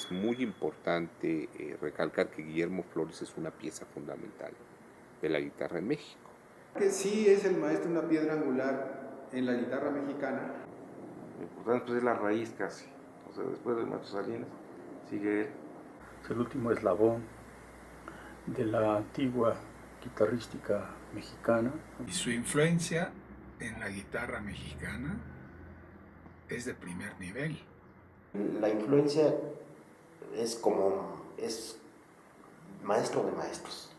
es muy importante recalcar que Guillermo Flores es una pieza fundamental de la guitarra en México. Que sí es el maestro, una piedra angular en la guitarra mexicana. Lo importante pues, es la raíz casi. O sea, después de Maestro Salinas sigue él. Es el último eslabón de la antigua guitarrística mexicana. Y su influencia en la guitarra mexicana es de primer nivel. La influencia es maestro de maestros.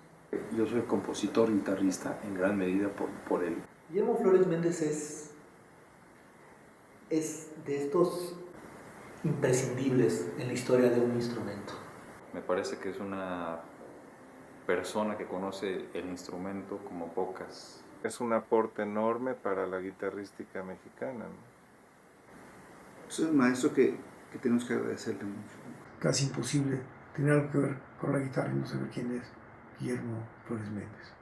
Yo soy compositor guitarrista en gran medida por él. Guillermo Flores Méndez es de estos imprescindibles en la historia de un instrumento. Me parece que es una persona que conoce el instrumento como pocas. Es un aporte enorme para la guitarrística mexicana, ¿no? Es un maestro que tenemos que agradecerle mucho. Casi imposible tener algo que ver con la guitarra y no saber quién es Guillermo Flores Méndez.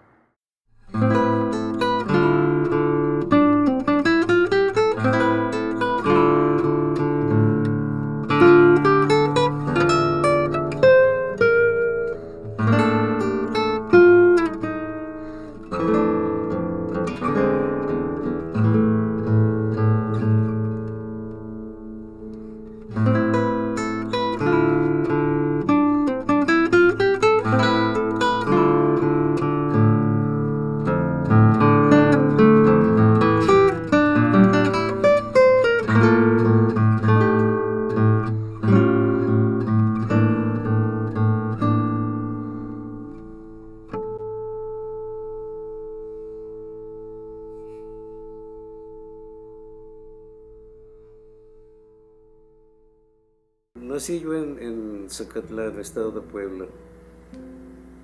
Nací yo en Zacatlán, estado de Puebla.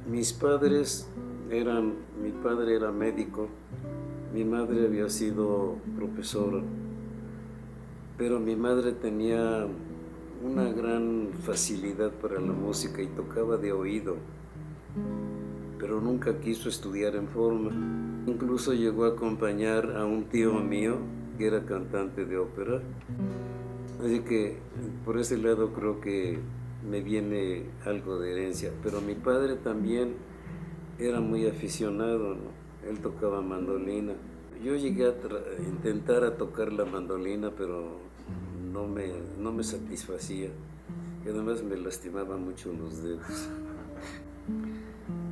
Mi padre era médico, mi madre había sido profesora, pero mi madre tenía una gran facilidad para la música y tocaba de oído, pero nunca quiso estudiar en forma. Incluso llegó a acompañar a un tío mío que era cantante de ópera. Así que por ese lado creo que me viene algo de herencia, pero mi padre también era muy aficionado, ¿no? Él tocaba mandolina. Yo llegué a intentar a tocar la mandolina, pero no me satisfacía, y además me lastimaba mucho los dedos.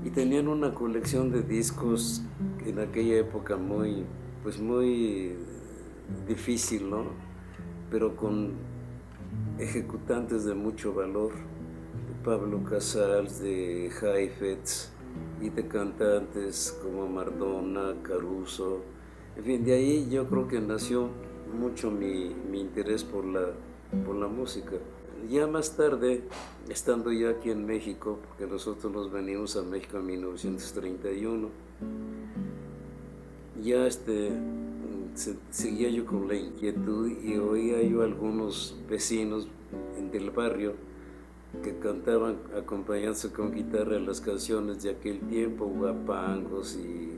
Y tenían una colección de discos en aquella época muy difícil, ¿no? Pero con ejecutantes de mucho valor, de Pablo Casals, de Heifetz, y de cantantes como Mardona, Caruso. En fin, de ahí yo creo que nació mucho mi interés por la música. Ya más tarde, estando ya aquí en México, porque nosotros nos venimos a México en 1931, ya seguía yo con la inquietud y oía yo a algunos vecinos del barrio que cantaban acompañándose con guitarra las canciones de aquel tiempo, guapangos y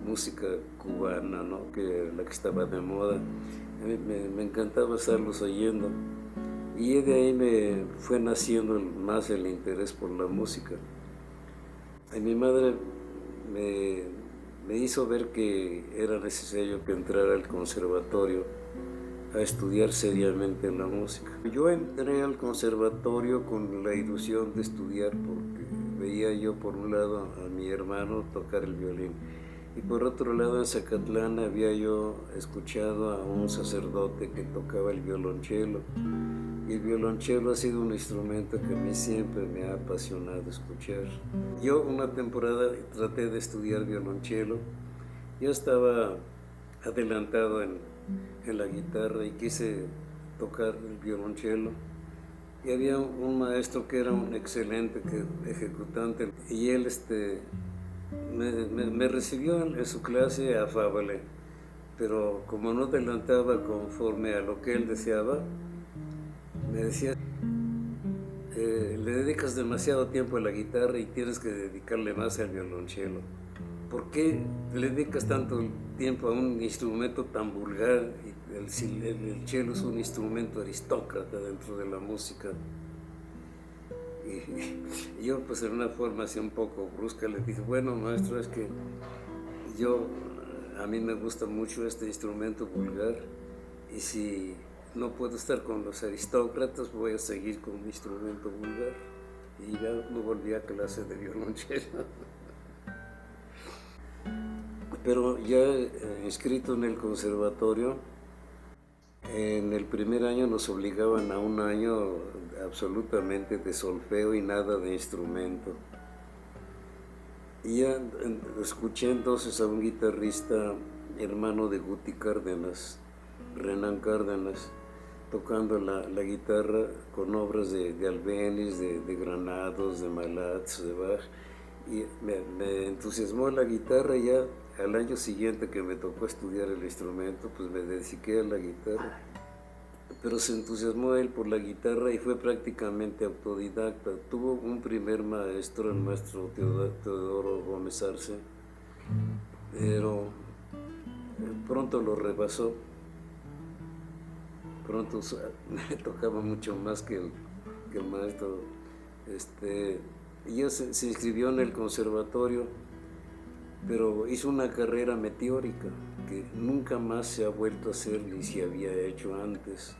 música cubana, ¿no? Que la que estaba de moda. A mí me encantaba estarlos oyendo y de ahí me fue naciendo más el interés por la música. Y mi madre me hizo ver que era necesario que entrara al conservatorio a estudiar seriamente la música. Yo entré al conservatorio con la ilusión de estudiar porque veía yo por un lado a mi hermano tocar el violín y por otro lado en Zacatlán había yo escuchado a un sacerdote que tocaba el violonchelo. Y el violonchelo ha sido un instrumento que a mí siempre me ha apasionado escuchar. Yo una temporada traté de estudiar violonchelo. Yo estaba adelantado en la guitarra y quise tocar el violonchelo. Y había un maestro que era un excelente ejecutante y él me recibió en su clase afable, pero como no adelantaba conforme a lo que él deseaba, me decía, le dedicas demasiado tiempo a la guitarra y tienes que dedicarle más al violonchelo. ¿Por qué le dedicas tanto tiempo a un instrumento tan vulgar? El cello es un instrumento aristócrata dentro de la música. Y yo pues en una forma así un poco brusca le dije, bueno maestro, es que a mí me gusta mucho este instrumento vulgar y si no puedo estar con los aristócratas voy a seguir con mi instrumento vulgar. Y ya me volví a clase de violonchelo. Pero ya inscrito en el conservatorio, en el primer año nos obligaban a un año absolutamente de solfeo y nada de instrumento. Y ya escuché entonces a un guitarrista hermano de Guti Cárdenas, Renan Cárdenas, tocando la guitarra con obras de Albéniz, de Granados, de Malats, de Bach, y me entusiasmó la guitarra. Y ya al año siguiente que me tocó estudiar el instrumento, pues me dediqué a la guitarra. Pero se entusiasmó él por la guitarra y fue prácticamente autodidacta. Tuvo un primer maestro, el maestro Teodoro Gómez Arce, pero pronto lo rebasó. Pronto tocaba mucho más que el maestro. Ella se inscribió en el conservatorio, pero hizo una carrera meteórica que nunca más se ha vuelto a hacer ni se había hecho antes.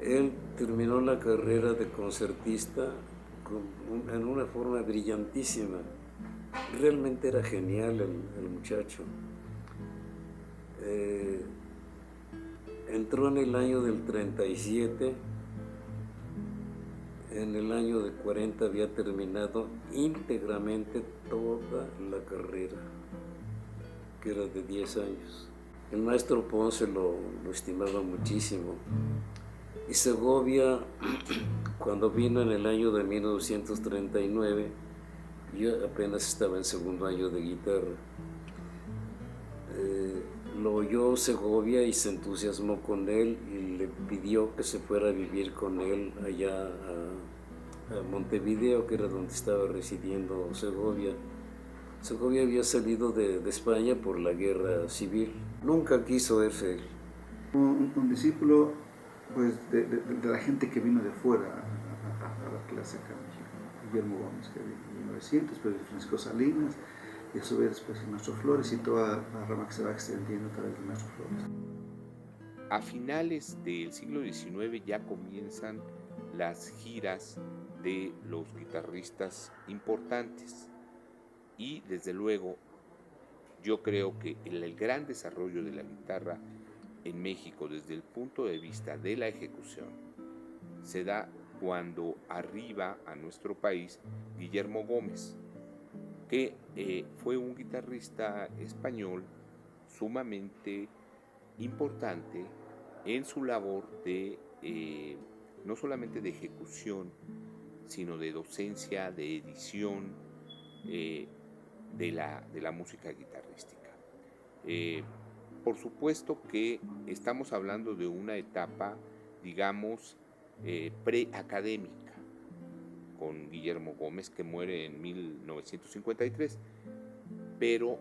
Él terminó la carrera de concertista en una forma brillantísima. Realmente era genial el muchacho. Entró en el año del 37, en el año de 40 había terminado íntegramente toda la carrera, que era de 10 años. El maestro Ponce lo estimaba muchísimo. Y Segovia, cuando vino en el año de 1939, yo apenas estaba en segundo año de guitarra. Lo oyó Segovia y se entusiasmó con él y le pidió que se fuera a vivir con él allá a Montevideo, que era donde estaba residiendo Segovia. Segovia había salido de España por la guerra civil. Nunca quiso irse él. Un discípulo pues, de la gente que vino de fuera a la clase acá en México. Guillermo Gómez, que vino en 1900, pero Francisco Salinas, y a su vez después el maestro Flores y toda la rama que se va extendiendo a través del maestro Flores. A finales del siglo XIX ya comienzan las giras de los guitarristas importantes y desde luego yo creo que el gran desarrollo de la guitarra en México desde el punto de vista de la ejecución se da cuando arriba a nuestro país Guillermo Gómez, que fue un guitarrista español sumamente importante en su labor de no solamente de ejecución, sino de docencia, de edición de la música guitarrística. Por supuesto que estamos hablando de una etapa, digamos, preacadémica, con Guillermo Gómez, que muere en 1953, pero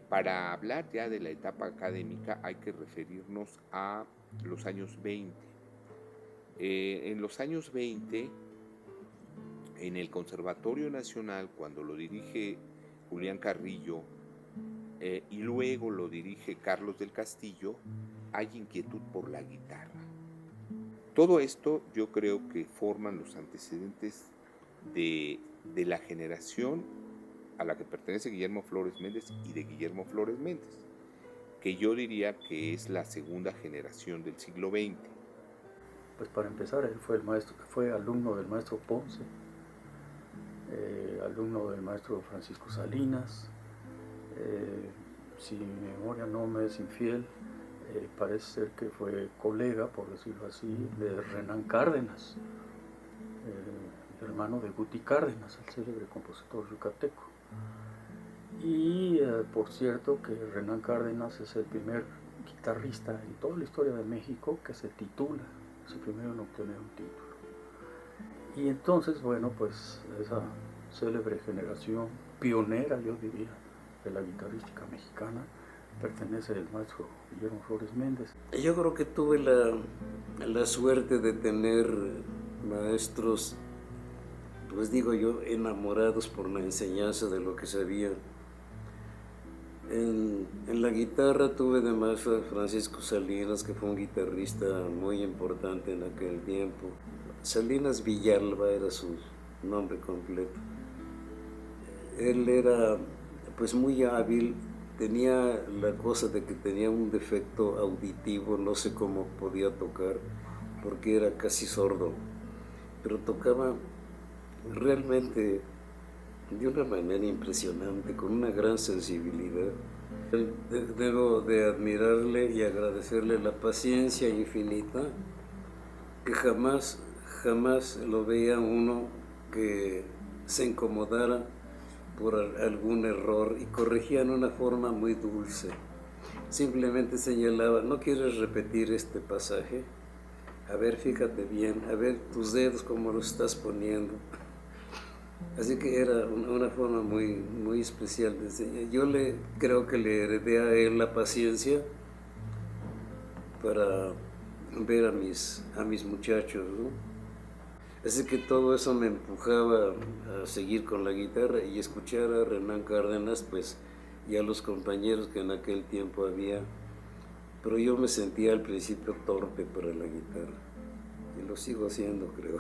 para hablar ya de la etapa académica hay que referirnos a los años 20. En los años 20, en el Conservatorio Nacional, cuando lo dirige Julián Carrillo y luego lo dirige Carlos del Castillo, hay inquietud por la guitarra. Todo esto yo creo que forman los antecedentes de la generación a la que pertenece Guillermo Flores Méndez y de Guillermo Flores Méndez, que yo diría que es la segunda generación del siglo XX. Pues para empezar, él fue alumno del maestro Ponce, alumno del maestro Francisco Salinas, si mi memoria no me es infiel, parece ser que fue colega, por decirlo así, de Renan Cárdenas, hermano de Guti Cárdenas, el célebre compositor yucateco. Y por cierto que Renan Cárdenas es el primer guitarrista en toda la historia de México que se titula, es el primero en obtener un título. Y entonces, bueno, pues esa célebre generación pionera, yo diría, de la guitarrística mexicana, pertenece al maestro Guillermo Flores Méndez. Yo creo que tuve la suerte de tener maestros pues digo yo, enamorados por la enseñanza de lo que sabían. En la guitarra tuve de maestro a Francisco Salinas, que fue un guitarrista muy importante en aquel tiempo. Salinas Villalba era su nombre completo. Él era pues muy hábil, tenía la cosa de que tenía un defecto auditivo, no sé cómo podía tocar, porque era casi sordo, pero tocaba realmente de una manera impresionante, con una gran sensibilidad. Debo de admirarle y agradecerle la paciencia infinita, que jamás lo veía uno que se incomodara por algún error y corregía en una forma muy dulce. Simplemente señalaba, ¿no quieres repetir este pasaje? A ver, fíjate bien, a ver tus dedos cómo los estás poniendo. Así que era una forma muy especial de enseñar. Yo creo que le heredé a él la paciencia para ver a mis muchachos, ¿no? Así que todo eso me empujaba a seguir con la guitarra y escuchar a Renán Cárdenas, pues, y a los compañeros que en aquel tiempo había. Pero yo me sentía al principio torpe para la guitarra, y lo sigo haciendo, creo.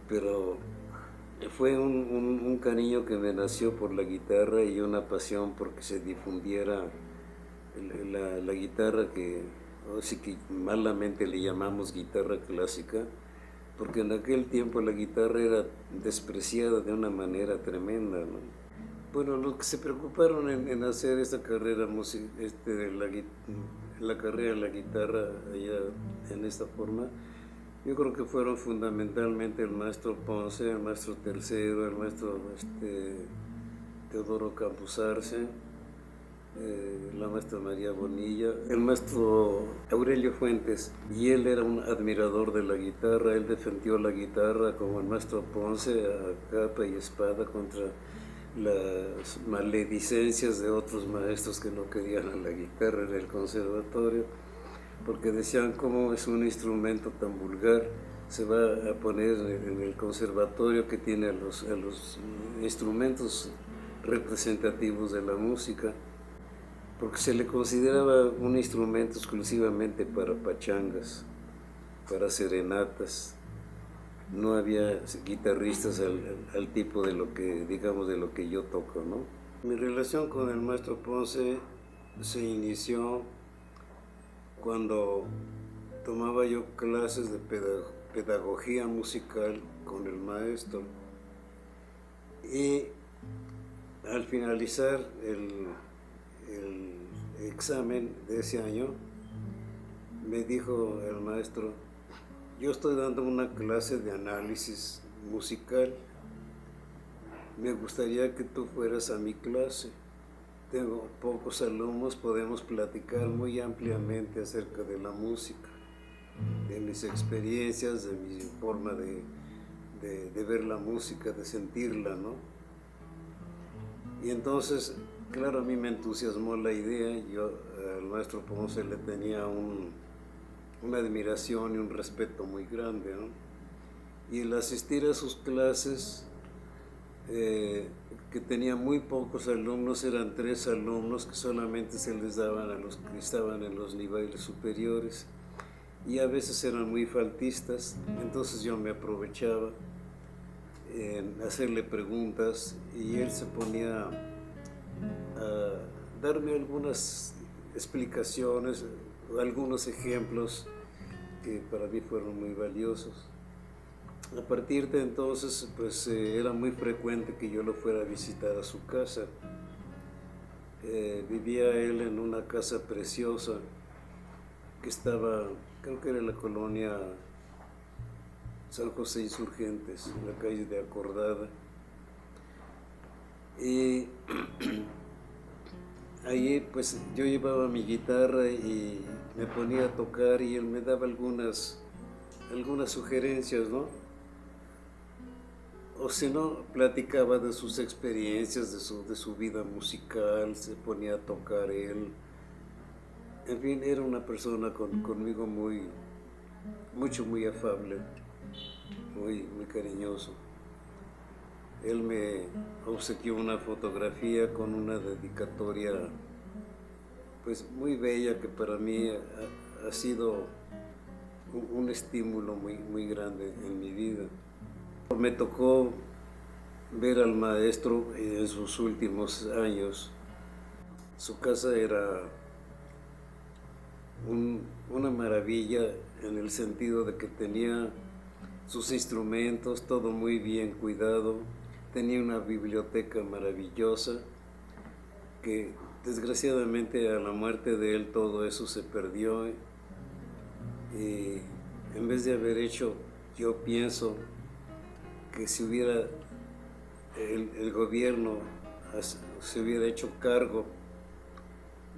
Pero fue un cariño que me nació por la guitarra y una pasión porque se difundiera la guitarra, que así que malamente le llamamos guitarra clásica, porque en aquel tiempo la guitarra era despreciada de una manera tremenda, ¿no? Bueno, los que se preocuparon en hacer esta carrera, la carrera de la guitarra allá en esta forma, yo creo que fueron fundamentalmente el maestro Ponce, el maestro Tercero, el maestro Teodoro Campos Arce, la maestra María Bonilla, el maestro Aurelio Fuentes, y él era un admirador de la guitarra. Él defendió la guitarra como el maestro Ponce a capa y espada contra las maledicencias de otros maestros que no querían a la guitarra en el conservatorio, porque decían, cómo es un instrumento tan vulgar, se va a poner en el conservatorio que tiene a los instrumentos representativos de la música, porque se le consideraba un instrumento exclusivamente para pachangas, para serenatas. No había guitarristas al tipo de lo que, digamos, de lo que yo toco, ¿no? Mi relación con el maestro Ponce se inició cuando tomaba yo clases de pedagogía musical con el maestro, y al finalizar el examen de ese año me dijo el maestro: yo estoy dando una clase de análisis musical, me gustaría que tú fueras a mi clase. Tengo pocos alumnos, podemos platicar muy ampliamente acerca de la música, de mis experiencias, de mi forma de ver la música, de sentirla, ¿no? Y entonces, claro, a mí me entusiasmó la idea. Yo al maestro Ponce le tenía una admiración y un respeto muy grande, ¿no? Y el asistir a sus clases, que tenía muy pocos alumnos, eran 3 alumnos que solamente se les daban a los que estaban en los niveles superiores, y a veces eran muy faltistas. Entonces yo me aprovechaba en hacerle preguntas y él se ponía a darme algunas explicaciones, algunos ejemplos que para mí fueron muy valiosos. A partir de entonces, pues era muy frecuente que yo lo fuera a visitar a su casa. Vivía él en una casa preciosa que estaba, creo que era en la colonia San José Insurgentes, en la calle de Acordada. Y ahí pues yo llevaba mi guitarra y me ponía a tocar, y él me daba algunas sugerencias, ¿no? O si no, platicaba de sus experiencias, de su vida musical, se ponía a tocar él. En fin, era una persona conmigo muy afable. muy cariñoso. Él me obsequió una fotografía con una dedicatoria pues muy bella, que para mí ha sido un estímulo muy grande en mi vida. Me tocó ver al maestro en sus últimos años. Su casa era una maravilla en el sentido de que tenía sus instrumentos, todo muy bien cuidado. Tenía una biblioteca maravillosa que desgraciadamente a la muerte de él todo eso se perdió. Y en vez de haber hecho, yo pienso que si hubiera el gobierno se hubiera hecho cargo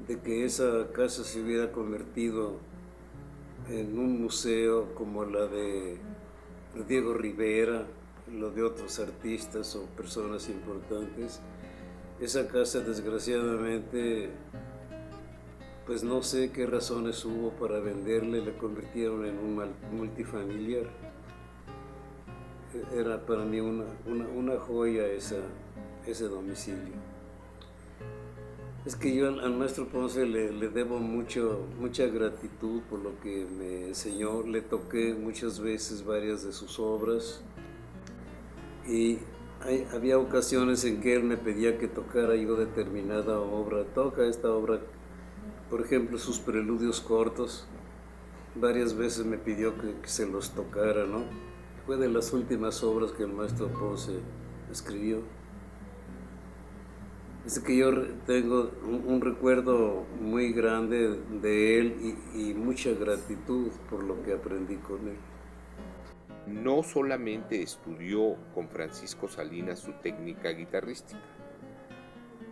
de que esa casa se hubiera convertido en un museo como la de Diego Rivera, lo de otros artistas o personas importantes. Esa casa desgraciadamente, pues no sé qué razones hubo para venderle, la convirtieron en un multifamiliar. Era para mí una joya ese domicilio. Es que yo al maestro Ponce le debo mucha gratitud por lo que me enseñó. Le toqué muchas veces varias de sus obras y había ocasiones en que él me pedía que tocara yo determinada obra. Toca esta obra, por ejemplo, sus preludios cortos. Varias veces me pidió que se los tocara, ¿no? Fue de las últimas obras que el maestro Ponce escribió. Es que yo tengo un recuerdo muy grande de él y mucha gratitud por lo que aprendí con él. No solamente estudió con Francisco Salinas su técnica guitarrística.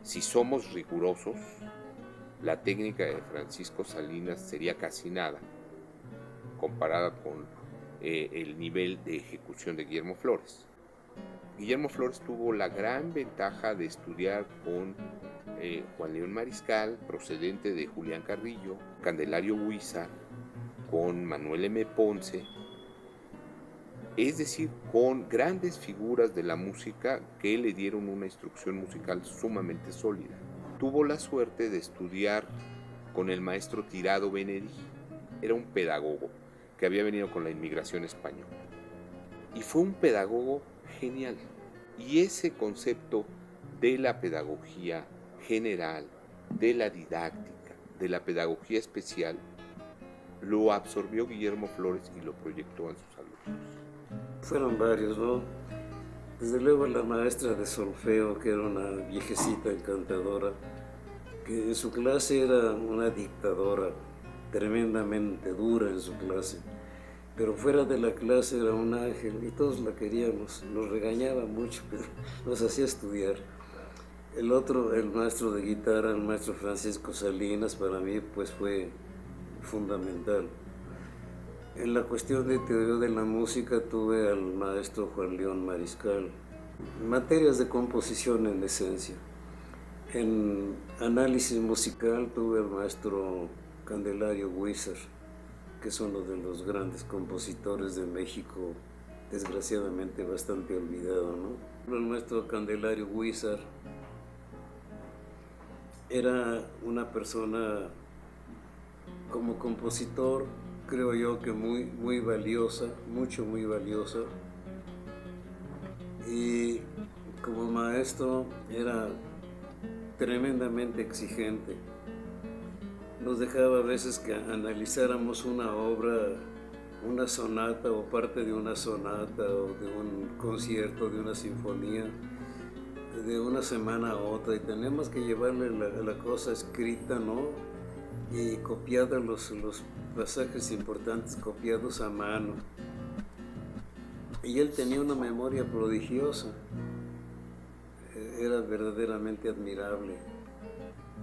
Si somos rigurosos, la técnica de Francisco Salinas sería casi nada comparada con el nivel de ejecución de Guillermo Flores. Guillermo Flores tuvo la gran ventaja de estudiar con Juan León Mariscal, procedente de Julián Carrillo, Candelario Huízar, con Manuel M. Ponce, es decir, con grandes figuras de la música que le dieron una instrucción musical sumamente sólida. Tuvo la suerte de estudiar con el maestro Tirado Benedí. Era un pedagogo que había venido con la inmigración española. Y fue un pedagogo genial. Y ese concepto de la pedagogía general, de la didáctica, de la pedagogía especial, lo absorbió Guillermo Flores y lo proyectó en sus alumnos. Fueron varios, ¿no? Desde luego la maestra de solfeo, que era una viejecita encantadora, que en su clase era una dictadora, tremendamente dura en su clase, pero fuera de la clase era un ángel y todos la queríamos. Nos regañaba mucho, pero nos hacía estudiar. El otro, el maestro de guitarra, el maestro Francisco Salinas, para mí pues fue fundamental. En la cuestión de teoría de la música tuve al maestro Juan León Mariscal. Materias de composición en esencia. En análisis musical tuve al maestro Candelario Huízar, que es uno de los grandes compositores de México, desgraciadamente bastante olvidado, ¿no? El maestro Candelario Huízar era una persona como compositor, creo yo que muy valiosa, muy valiosa, y como maestro era tremendamente exigente. Nos dejaba a veces que analizáramos una obra, una sonata o parte de una sonata o de un concierto, de una sinfonía, de una semana a otra, y tenemos que llevarle la cosa escrita, ¿no? Y copiada, los pasajes importantes copiados a mano. Y él tenía una memoria prodigiosa, era verdaderamente admirable.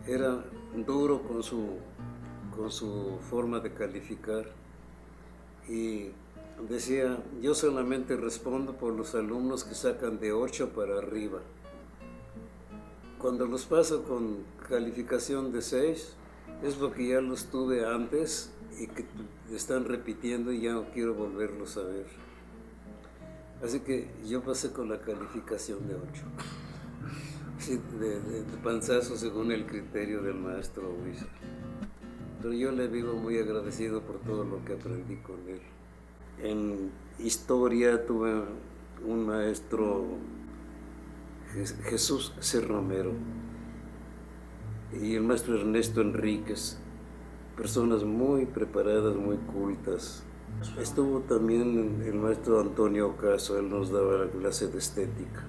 Era duro con su forma de calificar y decía: yo solamente respondo por los alumnos que sacan de 8 para arriba. Cuando los paso con calificación de 6 es porque ya los tuve antes y que están repitiendo y ya no quiero volverlos a ver. Así que yo pasé con la calificación de 8. Sí, de panzazo según el criterio del maestro Huizar. Pero yo le vivo muy agradecido por todo lo que aprendí con él. En historia tuve un maestro, Jesús C. Romero, y el maestro Ernesto Enríquez, personas muy preparadas, muy cultas. Estuvo también el maestro Antonio Caso, él nos daba la clase de estética.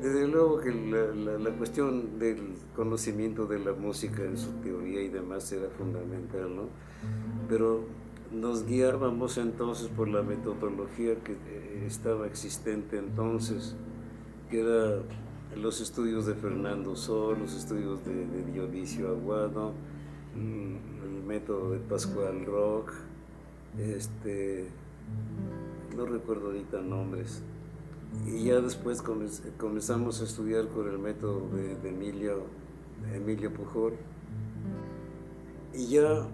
Desde luego que la cuestión del conocimiento de la música en su teoría y demás era fundamental, ¿no? Pero nos guiábamos entonces por la metodología que estaba existente entonces, que era los estudios de Fernando Sol, los estudios de Dionisio Aguado, el método de Pascual Roch, no recuerdo ahorita nombres. Y ya después comenzamos a estudiar con el método de Emilio Pujol. Y ya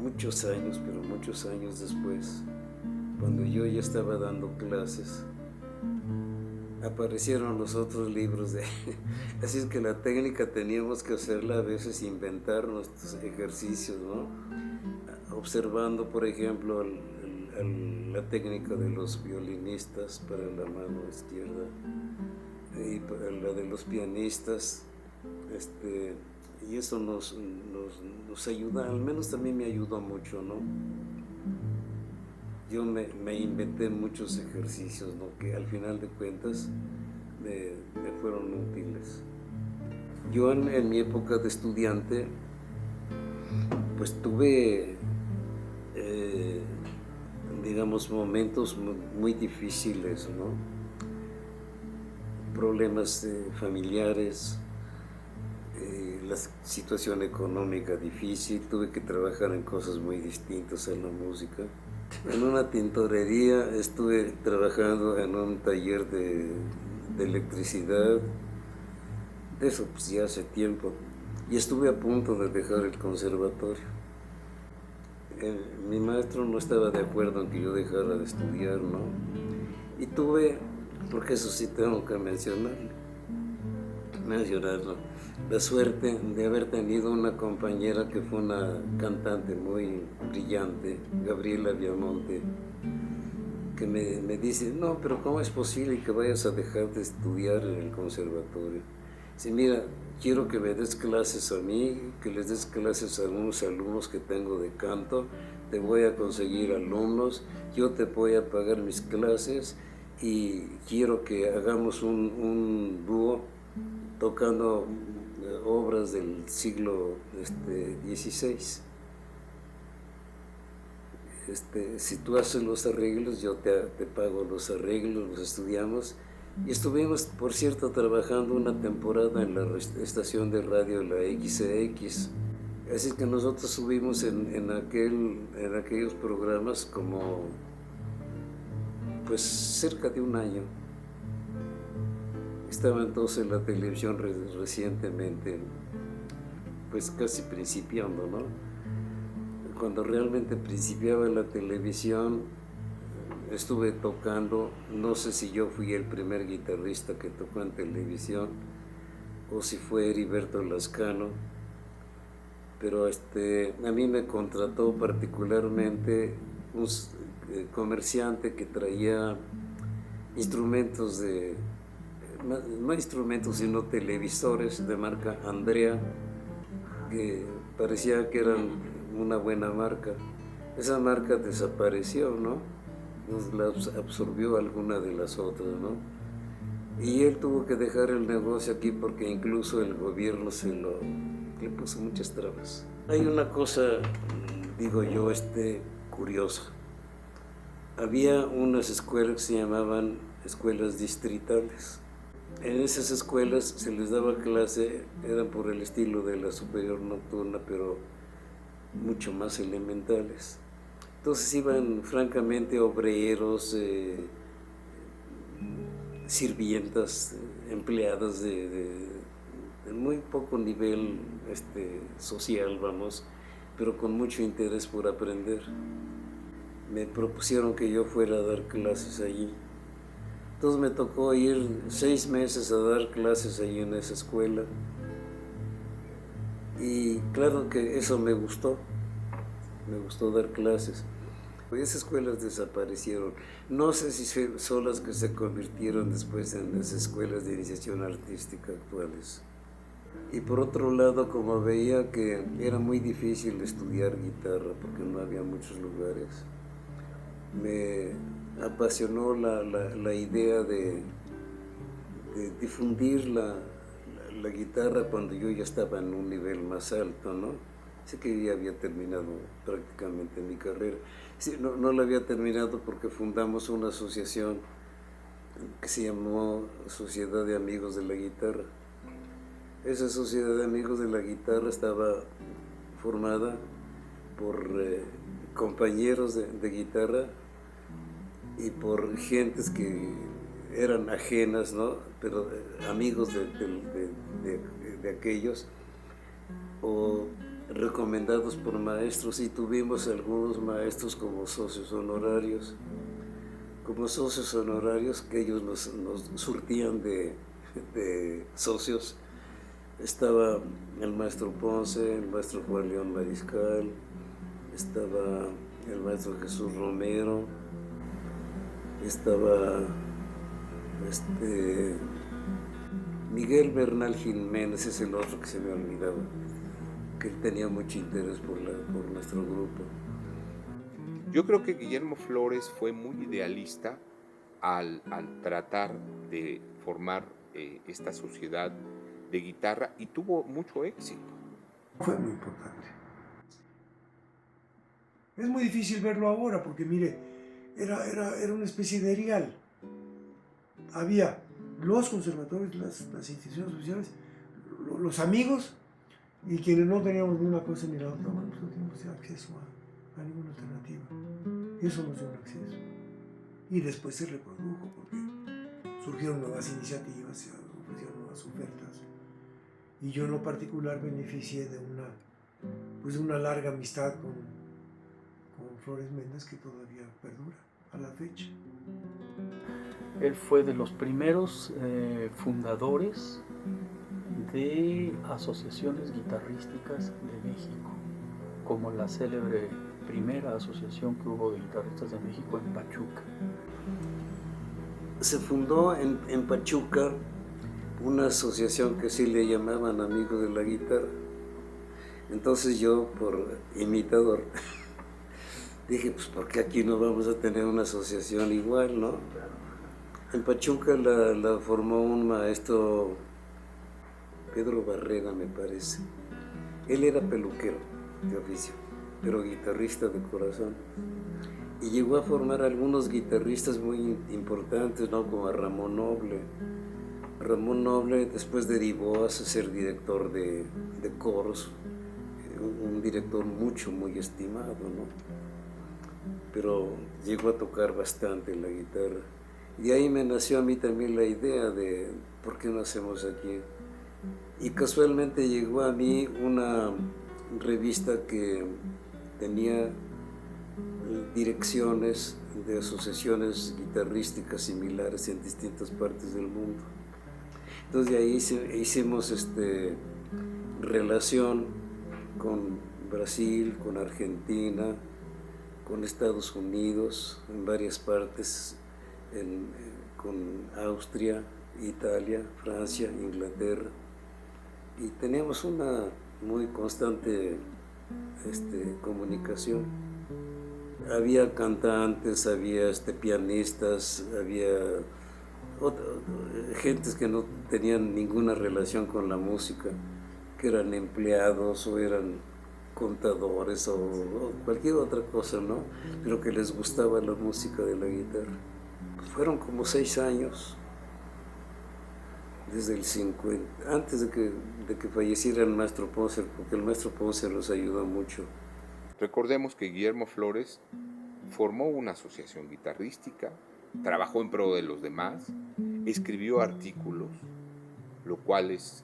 muchos años, pero muchos años después, cuando yo ya estaba dando clases, aparecieron los otros libros de... Así es que la técnica teníamos que hacerla a veces, inventar nuestros ejercicios, ¿no? Observando, por ejemplo, la técnica de los violinistas para la mano izquierda y la de los pianistas, y eso nos ayuda, al menos también me ayudó mucho, ¿no? Yo me inventé muchos ejercicios, ¿no? Que al final de cuentas me fueron útiles. Yo en mi época de estudiante, pues tuve, digamos, momentos muy difíciles, ¿no? Problemas familiares, la situación económica difícil, tuve que trabajar en cosas muy distintas a la música. En una tintorería estuve trabajando en un taller de electricidad, de eso pues ya hace tiempo, y estuve a punto de dejar el conservatorio. Mi maestro no estaba de acuerdo en que yo dejara de estudiar, ¿no? Y tuve, porque eso sí tengo que mencionarlo, la suerte de haber tenido una compañera que fue una cantante muy brillante, Gabriela Viamonte, que me dice, no, pero ¿cómo es posible que vayas a dejar de estudiar en el conservatorio? Dice, mira, quiero que me des clases a mí, que les des clases a unos alumnos que tengo de canto, te voy a conseguir alumnos, yo te voy a pagar mis clases y quiero que hagamos un dúo tocando obras del siglo XVI. Si tú haces los arreglos, yo te pago los arreglos, los estudiamos. Y estuvimos, por cierto, trabajando una temporada en la estación de radio, la XCX. Así que nosotros subimos en aquellos programas como, pues, cerca de un año. Estaba entonces la televisión recientemente, pues casi principiando, ¿no? Cuando realmente principiaba la televisión, estuve tocando, no sé si yo fui el primer guitarrista que tocó en televisión o si fue Heriberto Lascano, pero a mí me contrató particularmente un comerciante que traía instrumentos no instrumentos sino televisores de marca Andrea, que parecía que eran una buena marca. Esa marca desapareció, ¿no? Nos la absorbió alguna de las otras, ¿no? Y él tuvo que dejar el negocio aquí porque incluso el gobierno le puso muchas trabas. Hay una cosa, digo yo, curiosa. Había unas escuelas que se llamaban escuelas distritales. En esas escuelas se les daba clase, eran por el estilo de la superior nocturna, pero mucho más elementales. Entonces iban francamente obreros, sirvientas, empleadas de muy poco nivel social, vamos, pero con mucho interés por aprender. Me propusieron que yo fuera a dar clases allí Entonces me tocó ir 6 meses a dar clases ahí en esa escuela. Y claro que eso me gustó dar clases. Esas escuelas desaparecieron. No sé si son las que se convirtieron después en las escuelas de iniciación artística actuales. Y por otro lado, como veía que era muy difícil estudiar guitarra porque no había muchos lugares, me apasionó la idea de difundir la guitarra cuando yo ya estaba en un nivel más alto, ¿no? Sé que ya había terminado prácticamente mi carrera. Sí, no la había terminado porque fundamos una asociación que se llamó Sociedad de Amigos de la Guitarra. Esa Sociedad de Amigos de la Guitarra estaba formada por compañeros de guitarra y por gentes que eran ajenas, ¿no? Pero amigos de aquellos, o recomendados por maestros, y tuvimos algunos maestros como socios honorarios. Que ellos nos surtían de socios. Estaba el maestro Ponce, el maestro Juan León Mariscal, estaba el maestro Jesús Romero, estaba Miguel Bernal Jiménez, es el otro que se me olvidaba, que él tenía mucho interés por nuestro grupo. Yo creo que Guillermo Flores fue muy idealista al tratar de formar esta sociedad de guitarra y tuvo mucho éxito. Fue muy importante. Es muy difícil verlo ahora porque, mire, era una especie de erial. Había los conservatorios, las instituciones oficiales, los amigos y quienes no teníamos ni una cosa ni la otra, bueno, pues no teníamos acceso a ninguna alternativa. Eso nos dio un acceso. Y después se reprodujo porque surgieron nuevas iniciativas, se ofrecieron nuevas ofertas. Y yo en lo particular beneficié de una larga amistad con Flores Méndez que todavía perdura a la fecha. Él fue de los primeros fundadores de asociaciones guitarrísticas de México, como la célebre primera asociación que hubo de guitarristas de México en Pachuca. Se fundó en Pachuca una asociación que sí le llamaban Amigos de la Guitarra. Entonces yo, por imitador, dije, pues ¿por qué aquí no vamos a tener una asociación igual, no? En Pachuca la formó un maestro, Pedro Barrera me parece. Él era peluquero de oficio, pero guitarrista de corazón. Y llegó a formar algunos guitarristas muy importantes, ¿no? Como a Ramón Noble. Ramón Noble después derivó a ser director de coros, un director muy estimado, ¿no? Pero llegó a tocar bastante la guitarra. Y ahí me nació a mí también la idea de ¿por qué no hacemos aquí? Y casualmente llegó a mí una revista que tenía direcciones de asociaciones guitarrísticas similares en distintas partes del mundo. Entonces de ahí hicimos relación con Brasil, con Argentina, con Estados Unidos, en varias partes, con Austria, Italia, Francia, Inglaterra. Y teníamos una muy constante comunicación. Había cantantes, había pianistas, había gentes que no tenían ninguna relación con la música, que eran empleados o eran contadores o cualquier otra cosa, ¿no? Pero que les gustaba la música de la guitarra. Fueron como 6 años, desde el 50, antes de que falleciera el maestro Ponce, porque el maestro Ponce nos ayudó mucho. Recordemos que Guillermo Flores formó una asociación guitarrística, trabajó en pro de los demás, escribió artículos, lo cual es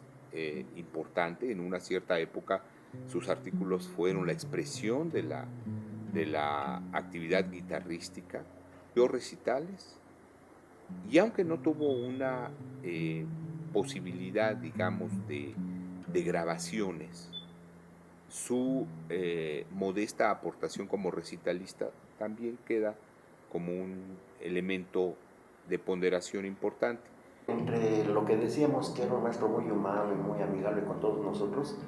importante. En una cierta época sus artículos fueron la expresión de la actividad guitarrística, dio recitales Y aunque no tuvo una posibilidad, digamos, de grabaciones, su modesta aportación como recitalista también queda como un elemento de ponderación importante. Entre lo que decíamos que era un maestro muy humano y muy amigable con todos nosotros,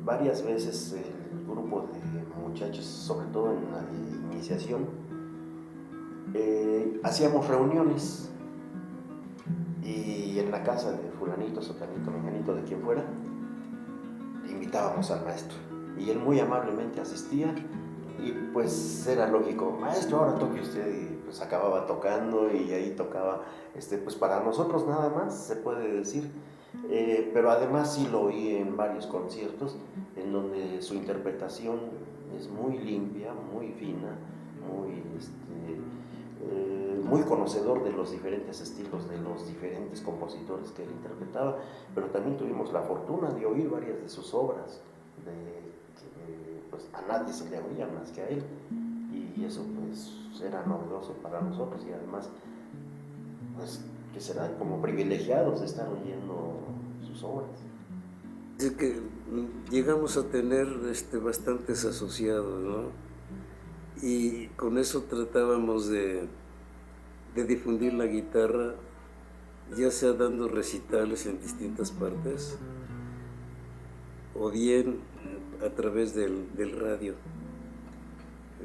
varias veces el grupo de muchachos, sobre todo en la iniciación, hacíamos reuniones y en la casa de fulanito, sotanito, menganito, de quien fuera, invitábamos al maestro y él muy amablemente asistía y pues era lógico, maestro, ahora toque usted, y pues acababa tocando y ahí tocaba, pues para nosotros nada más, se puede decir, pero además sí lo oí en varios conciertos en donde su interpretación es muy limpia, muy fina, muy conocedor de los diferentes estilos, de los diferentes compositores que él interpretaba, pero también tuvimos la fortuna de oír varias de sus obras, pues a nadie se le abría más que a él, y eso pues era novedoso para nosotros, y además pues que serán como privilegiados de estar oyendo sus obras. Es que llegamos a tener bastantes asociados, ¿no? Y con eso tratábamos de difundir la guitarra, ya sea dando recitales en distintas partes, o bien a través del radio.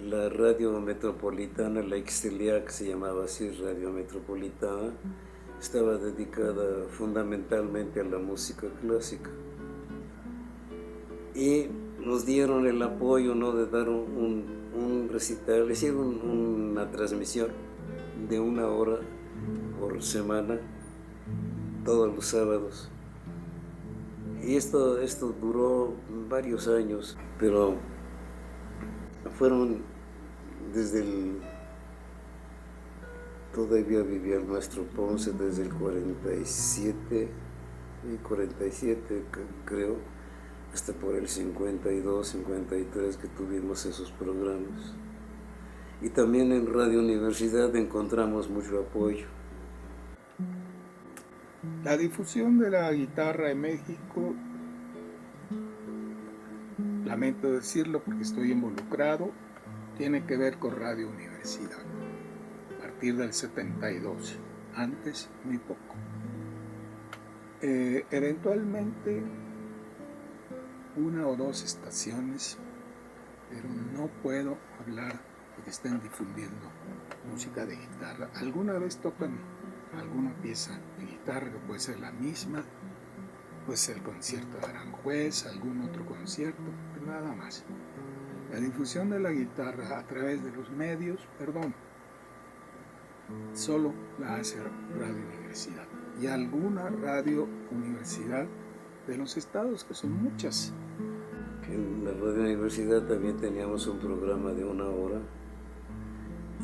La radio metropolitana, la XTLA, se llamaba así, Radio Metropolitana, estaba dedicada fundamentalmente a la música clásica. Y nos dieron el apoyo, ¿no?, de dar un recital, hicieron una transmisión de 1 hora por semana, todos los sábados. Y esto duró varios años, pero fueron todavía vivía el maestro Ponce desde el 47 creo, hasta por el 52, 53 que tuvimos esos programas. Y también en Radio Universidad encontramos mucho apoyo. La difusión de la guitarra en México, lamento decirlo porque estoy involucrado, tiene que ver con Radio Universidad, a partir del 72, antes muy poco. Eventualmente 1 o 2 estaciones, pero no puedo hablar de que estén difundiendo música de guitarra. Alguna vez tocan alguna pieza de guitarra que puede ser la misma, puede ser el concierto de Aranjuez, algún otro concierto, pero nada más. La difusión de la guitarra a través de los medios, solo la hace Radio Universidad y alguna Radio Universidad de los estados, que son muchas. En la Radio Universidad también teníamos un programa de 1 hora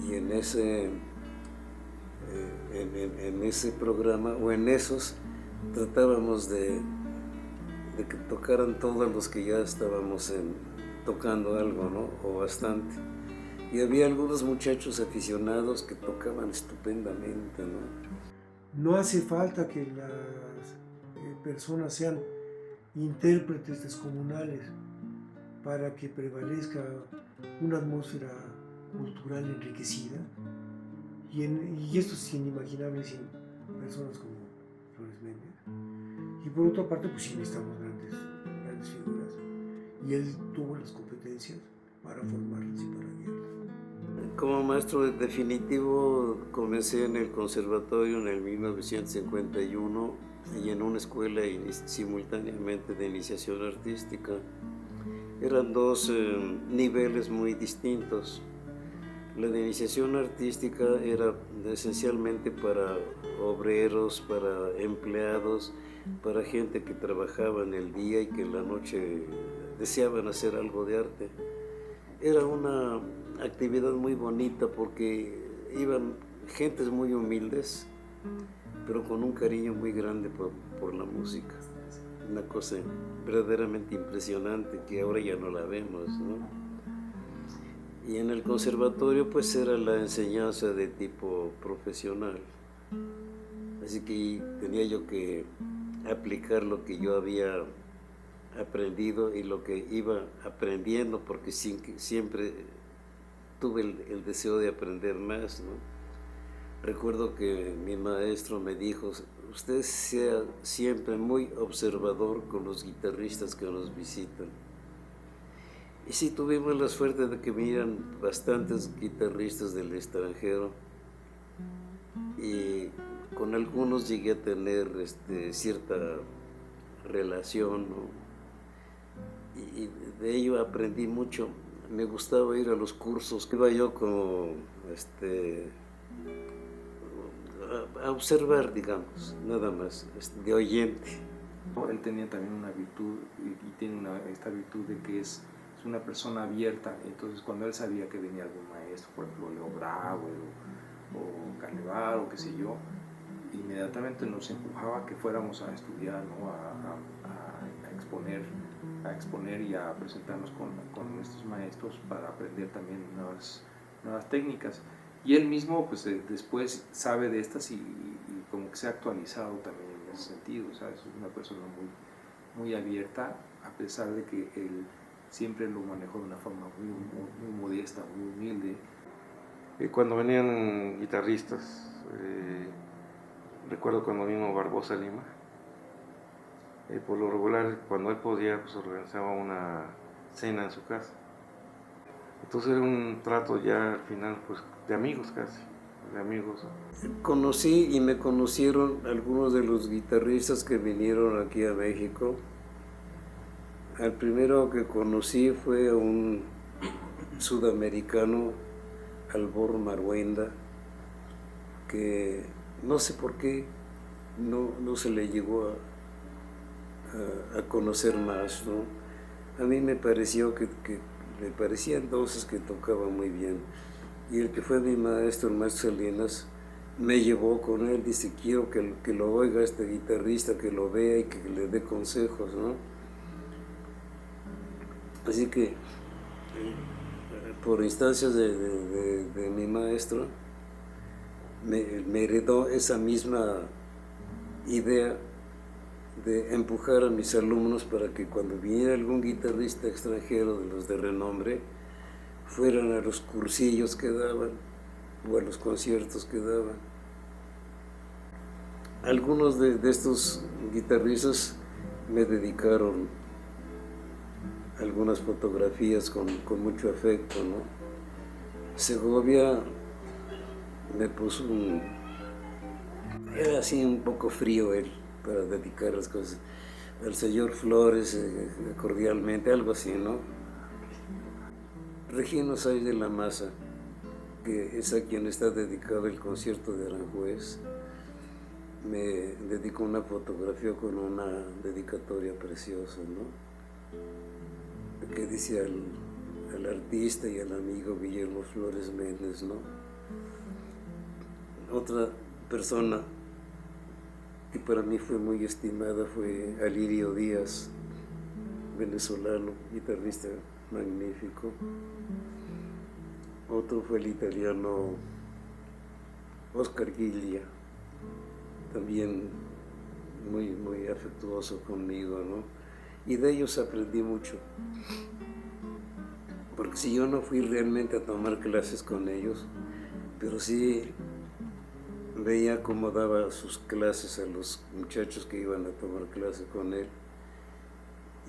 y en ese programa, o en esos, tratábamos de que tocaran todos los que ya estábamos tocando algo, ¿no?, o bastante. Y había algunos muchachos aficionados que tocaban estupendamente, ¿no? No hace falta que las personas sean intérpretes descomunales para que prevalezca una atmósfera cultural enriquecida, y esto es inimaginable sin personas como Flores Méndez. Y por otra parte, pues sí necesitamos grandes figuras, y él tuvo las competencias para formarlas y para guiarlas. Como maestro definitivo comencé en el conservatorio en el 1951 y en una escuela simultáneamente de iniciación artística. Eran 2 niveles muy distintos. La de iniciación artística era esencialmente para obreros, para empleados, para gente que trabajaba en el día y que en la noche deseaban hacer algo de arte. Era una actividad muy bonita porque iban gentes muy humildes, pero con un cariño muy grande por la música. Una cosa verdaderamente impresionante que ahora ya no la vemos, ¿no? Y en el conservatorio pues era la enseñanza de tipo profesional. Así que tenía yo que aplicar lo que yo había aprendido y lo que iba aprendiendo, porque siempre tuve el deseo de aprender más, ¿no? Recuerdo que mi maestro me dijo, usted sea siempre muy observador con los guitarristas que nos visitan. Y sí tuvimos la suerte de que vinieran bastantes guitarristas del extranjero y con algunos llegué a tener cierta relación, ¿no? Y de ello aprendí mucho. Me gustaba ir a los cursos, iba yo como a observar, digamos, nada más, de oyente. Él tenía también una virtud y tiene esta virtud de que es una persona abierta. Entonces cuando él sabía que venía algún maestro, por ejemplo Leo Bravo o Canevaro, qué sé yo, inmediatamente nos empujaba a que fuéramos a estudiar, ¿no? a exponer y a presentarnos con nuestros maestros para aprender también nuevas técnicas. Y él mismo pues después sabe de estas y como que se ha actualizado también en ese sentido. O sea, es una persona muy abierta, a pesar de que él siempre lo manejó de una forma muy modesta, muy humilde. Cuando venían guitarristas, recuerdo cuando vino Barbosa a Lima, por lo regular, cuando él podía, pues organizaba una cena en su casa. Entonces era un trato ya al final, pues de amigos casi, de amigos. Conocí y me conocieron algunos de los guitarristas que vinieron aquí a México. Al primero que conocí fue a un sudamericano, Albor Marhuenda, que no sé por qué no se le llegó a conocer más, ¿no? A mí me pareció me parecía entonces que tocaba muy bien. Y el que fue mi maestro, el maestro Salinas, me llevó con él, dice, quiero que lo oiga este guitarrista, que lo vea y que le dé consejos, ¿no? Así que, por instancias de mi maestro, me heredó esa misma idea de empujar a mis alumnos para que cuando viniera algún guitarrista extranjero de los de renombre, fueran a los cursillos que daban o a los conciertos que daban. Algunos de estos guitarristas me dedicaron algunas fotografías con mucho afecto, ¿no? Segovia me puso era así un poco frío él para dedicar las cosas. Al señor Flores, cordialmente, algo así, ¿no? Regino Sáenz de la Maza, que es a quien está dedicado el concierto de Aranjuez, me dedicó una fotografía con una dedicatoria preciosa, ¿no? Que dice al artista y al amigo Guillermo Flores Méndez, ¿no? Otra persona que para mí fue muy estimada fue Alirio Díaz, venezolano, guitarrista magnífico. Otro fue el italiano Oscar Ghiglia, también muy afectuoso conmigo, ¿no? Y de ellos aprendí mucho, porque si yo no fui realmente a tomar clases con ellos, pero sí veía cómo daba sus clases a los muchachos que iban a tomar clases con él,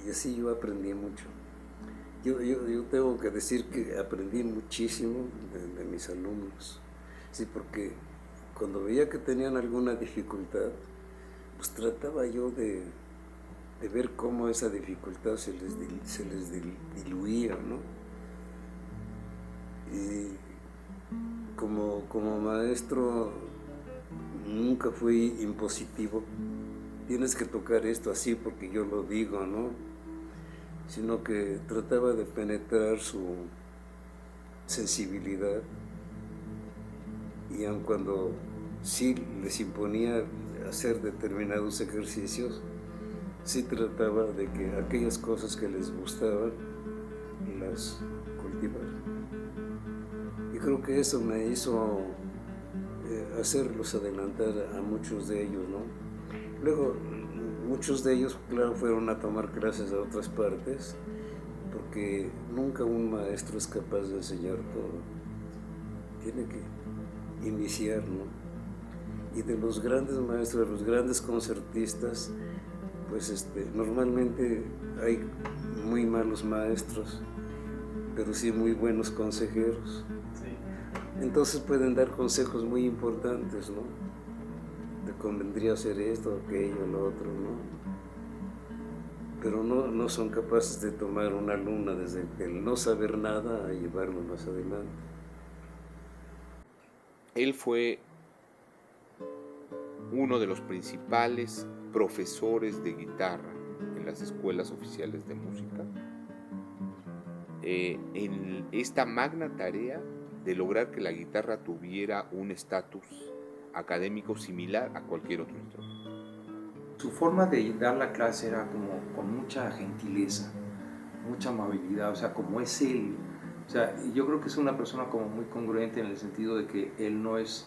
y así yo aprendí mucho. Yo tengo que decir que aprendí muchísimo de mis alumnos, sí, porque cuando veía que tenían alguna dificultad, pues trataba yo de ver cómo esa dificultad se les diluía, ¿no? Y como maestro nunca fui impositivo, tienes que tocar esto así porque yo lo digo, ¿no? Sino que trataba de penetrar su sensibilidad, y aun cuando sí les imponía hacer determinados ejercicios, sí trataba de que aquellas cosas que les gustaban las cultivaran. creo que eso me hizo hacerlos adelantar a muchos de ellos, ¿no? Luego, muchos de ellos, claro, fueron a tomar clases a otras partes, porque nunca un maestro es capaz de enseñar todo. Tiene que iniciar, ¿no? Y de los grandes maestros, de los grandes concertistas, pues normalmente hay muy malos maestros, pero sí muy buenos consejeros. Entonces pueden dar consejos muy importantes, ¿no? Te convendría hacer esto, aquello, lo otro, ¿no? Pero no son capaces de tomar una alumna desde el no saber nada a llevarlo más adelante. Él fue uno de los principales profesores de guitarra en las escuelas oficiales de música, en esta magna tarea de lograr que la guitarra tuviera un estatus académico similar a cualquier otro instrumento. Su forma de dar la clase era como con mucha gentileza, mucha amabilidad, o sea, como es él. O sea, yo creo que es una persona como muy congruente en el sentido de que él no es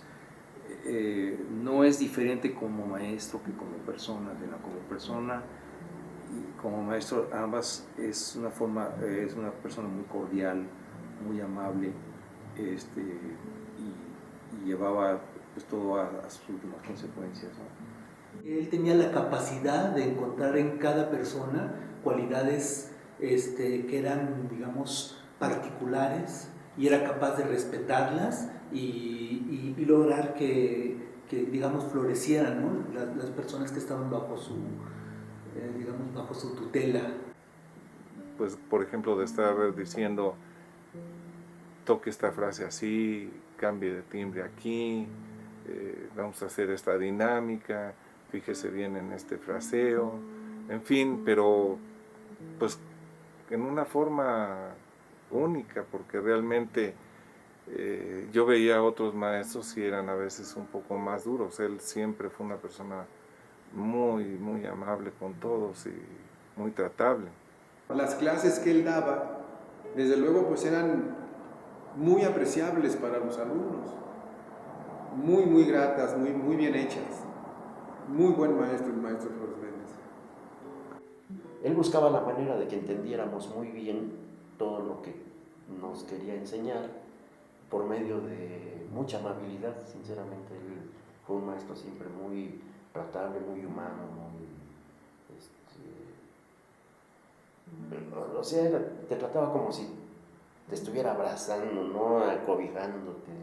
diferente como maestro que como persona, sino como persona y como maestro ambas es una persona muy cordial, muy amable, y llevaba pues todo a sus últimas consecuencias, ¿no? Él tenía la capacidad de encontrar en cada persona cualidades que eran, digamos, particulares, y era capaz de respetarlas y lograr que, digamos, florecieran, ¿no? Las personas que estaban bajo su tutela. Pues, por ejemplo, de estar diciendo, toque esta frase así, cambie de timbre aquí, vamos a hacer esta dinámica, fíjese bien en este fraseo, en fin, pero pues en una forma única, porque realmente yo veía a otros maestros y eran a veces un poco más duros. Él siempre fue una persona muy, muy amable con todos y muy tratable. Las clases que él daba, desde luego, pues eran muy apreciables para los alumnos, muy, muy gratas, muy, muy bien hechas. Muy buen maestro, el maestro Flores Méndez. Él buscaba la manera de que entendiéramos muy bien todo lo que nos quería enseñar por medio de mucha amabilidad. Sinceramente, él fue un maestro siempre muy tratable, muy humano, o sea, te trataba como si te estuviera abrazando, ¿no? Acobijándote,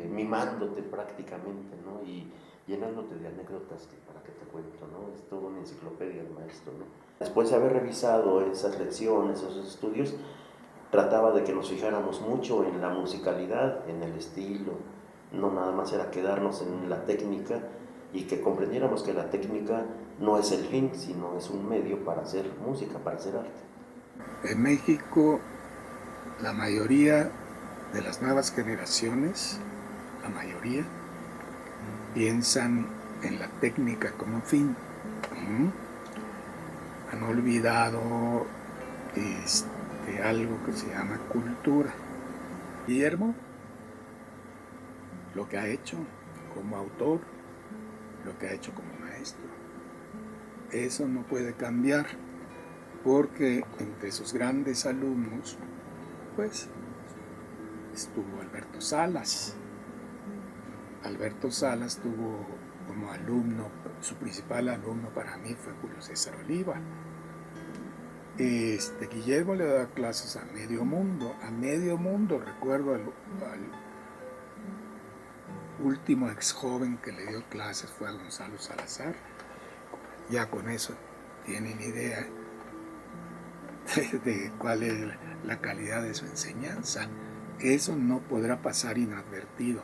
mimándote prácticamente, ¿no? Y llenándote de anécdotas para que te cuento, ¿no? Es toda una enciclopedia el maestro, ¿no? Después de haber revisado esas lecciones, esos estudios, trataba de que nos fijáramos mucho en la musicalidad, en el estilo, no nada más era quedarnos en la técnica, y que comprendiéramos que la técnica no es el fin, sino es un medio para hacer música, para hacer arte. En México, la mayoría de las nuevas generaciones, la mayoría, piensan en la técnica como fin. Han olvidado algo que se llama cultura. Guillermo, lo que ha hecho como autor, lo que ha hecho como maestro, eso no puede cambiar, porque entre sus grandes alumnos, pues, estuvo Alberto Salas. Alberto Salas tuvo como alumno, su principal alumno para mí fue Julio César Oliva. Guillermo le daba clases a medio mundo, recuerdo al último ex joven que le dio clases fue a Gonzalo Salazar. Ya con eso tienen idea de cuál es la calidad de su enseñanza. Eso no podrá pasar inadvertido,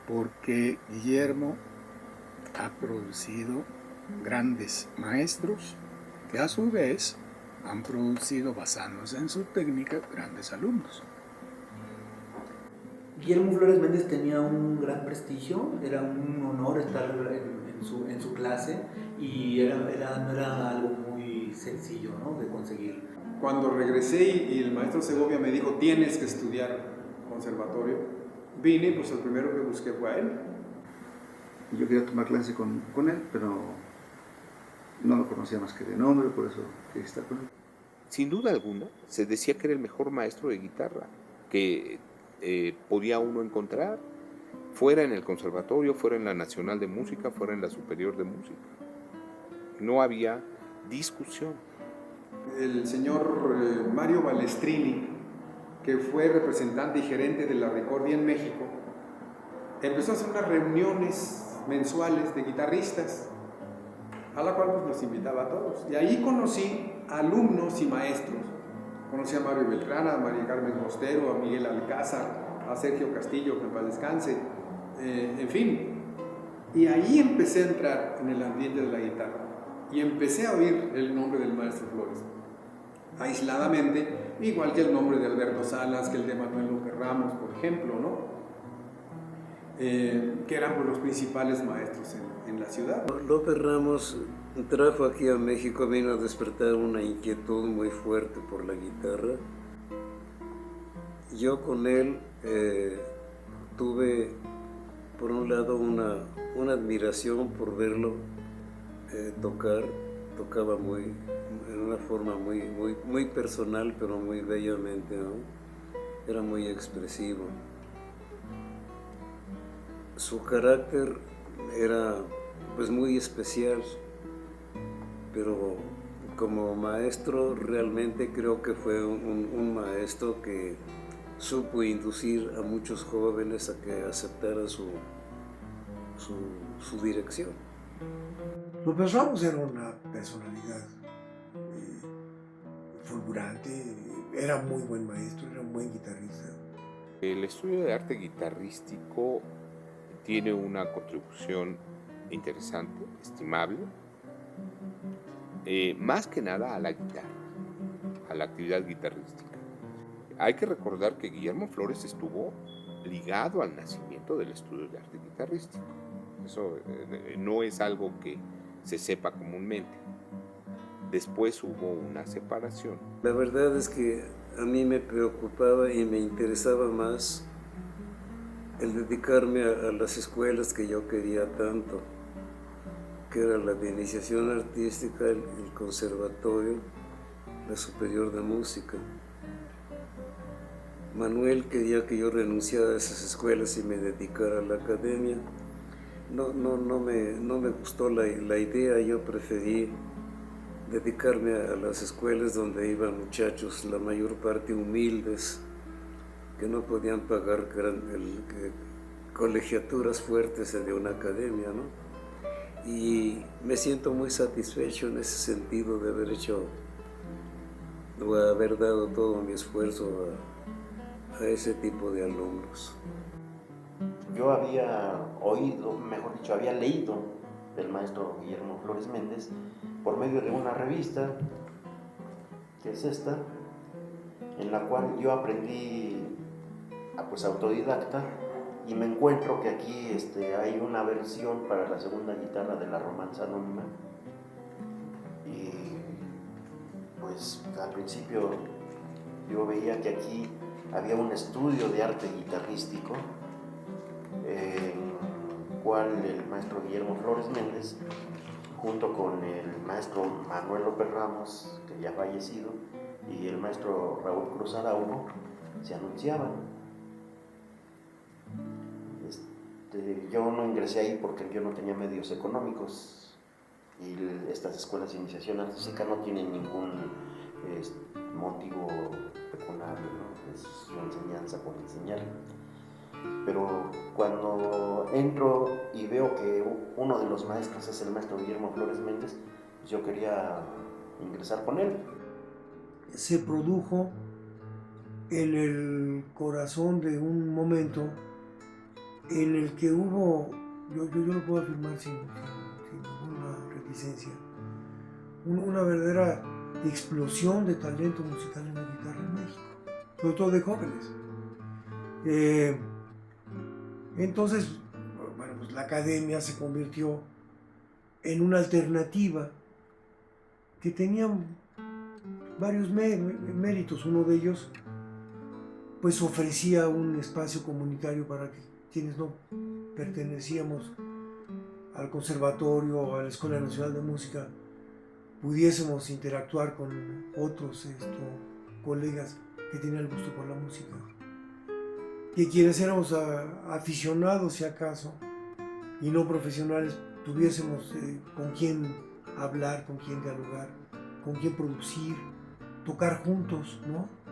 porque Guillermo ha producido grandes maestros que a su vez han producido, basándose en su técnica, grandes alumnos. Guillermo Flores Méndez tenía un gran prestigio, era un honor estar en su clase, y no era algo muy sencillo, ¿no?, de conseguir. Cuando regresé y el maestro Segovia me dijo, tienes que estudiar conservatorio, vine y pues el primero que busqué fue a él. Yo quería tomar clase con él, pero no lo conocía más que de nombre, por eso quería estar con él. Sin duda alguna, se decía que era el mejor maestro de guitarra que podía uno encontrar, fuera en el conservatorio, fuera en la Nacional de Música, fuera en la Superior de Música. No había discusión. El señor Mario Balestrini, que fue representante y gerente de la Recordia en México, empezó a hacer unas reuniones mensuales de guitarristas, a la cual pues, los invitaba a todos. Y ahí conocí a alumnos y maestros. Conocí a Mario Beltrán, a María Carmen Mostero, a Miguel Alcázar, a Sergio Castillo, que en paz descanse, en fin. Y ahí empecé a entrar en el ambiente de la guitarra y empecé a oír el nombre del maestro Flores, aisladamente, igual que el nombre de Alberto Salas, que el de Manuel López Ramos, por ejemplo, ¿no? Que eran pues, los principales maestros en la ciudad. López Ramos trajo aquí a México, vino a despertar una inquietud muy fuerte por la guitarra. Yo con él tuve, por un lado, una admiración por verlo tocar. Tocaba en una forma muy personal, pero muy bellamente, ¿no? Era muy expresivo. Su carácter era pues muy especial, pero como maestro realmente creo que fue un maestro que supo inducir a muchos jóvenes a que aceptaran su dirección. López Ramos era una personalidad fulgurante, era muy buen maestro, era un buen guitarrista. El estudio de arte guitarrístico tiene una contribución interesante, estimable, más que nada a la guitarra, a la actividad guitarrística. Hay que recordar que Guillermo Flores estuvo ligado al nacimiento del estudio de arte guitarrístico. Eso no es algo que se sepa comúnmente. Después hubo una separación. La verdad es que a mí me preocupaba y me interesaba más el dedicarme a las escuelas que yo quería tanto, que era la de iniciación artística, el conservatorio, la superior de música. Manuel quería que yo renunciara a esas escuelas y me dedicara a la academia. No me gustó la idea, yo preferí dedicarme a las escuelas donde iban muchachos, la mayor parte humildes, que no podían pagar colegiaturas fuertes de una academia, ¿no? Y me siento muy satisfecho en ese sentido de haber dado todo mi esfuerzo a ese tipo de alumnos. Yo había oído, mejor dicho, había leído del maestro Guillermo Flores Méndez por medio de una revista, que es esta, en la cual yo aprendí pues autodidacta, y me encuentro que aquí hay una versión para la segunda guitarra de la Romanza Anónima, y pues al principio yo veía que aquí había un estudio de arte guitarrístico en el cual el maestro Guillermo Flores Méndez, junto con el maestro Manuel López Ramos, que ya fallecido, y el maestro Raúl Cruz Araujo, se anunciaban. Yo no ingresé ahí porque yo no tenía medios económicos, y estas escuelas de iniciación artística no tienen ningún motivo pecuniario, ¿no? Es su enseñanza por enseñar. Pero cuando entro y veo que uno de los maestros es el maestro Guillermo Flores Méndez, pues yo quería ingresar con él. Se produjo en el corazón de un momento en el que hubo, yo lo puedo afirmar sin ninguna reticencia, una verdadera explosión de talento musical en la guitarra en México, sobre todo de jóvenes. Entonces, bueno, pues la academia se convirtió en una alternativa que tenía varios méritos. Uno de ellos, pues ofrecía un espacio comunitario para que quienes no pertenecíamos al conservatorio o a la Escuela Nacional de Música pudiésemos interactuar con otros colegas que tenían el gusto por la música. Que quienes éramos aficionados, si acaso, y no profesionales, tuviésemos con quién hablar, con quién dialogar, con quién producir, tocar juntos, ¿no?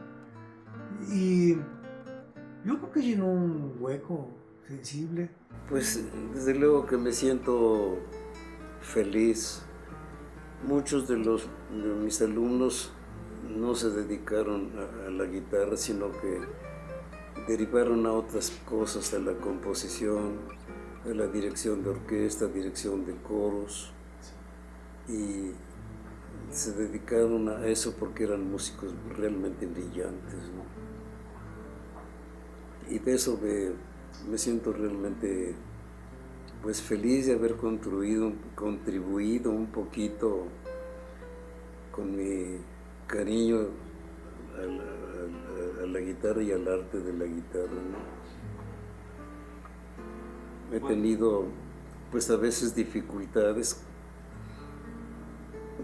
Y yo creo que llenó un hueco sensible. Pues desde luego que me siento feliz. Muchos de mis alumnos no se dedicaron a la guitarra, sino que derivaron a otras cosas, a la composición, a la dirección de orquesta, dirección de coros, y se dedicaron a eso porque eran músicos realmente brillantes, ¿no? Y de eso me siento realmente pues feliz de haber contribuido un poquito con mi cariño a la guitarra y al arte de la guitarra, ¿no? He tenido pues a veces dificultades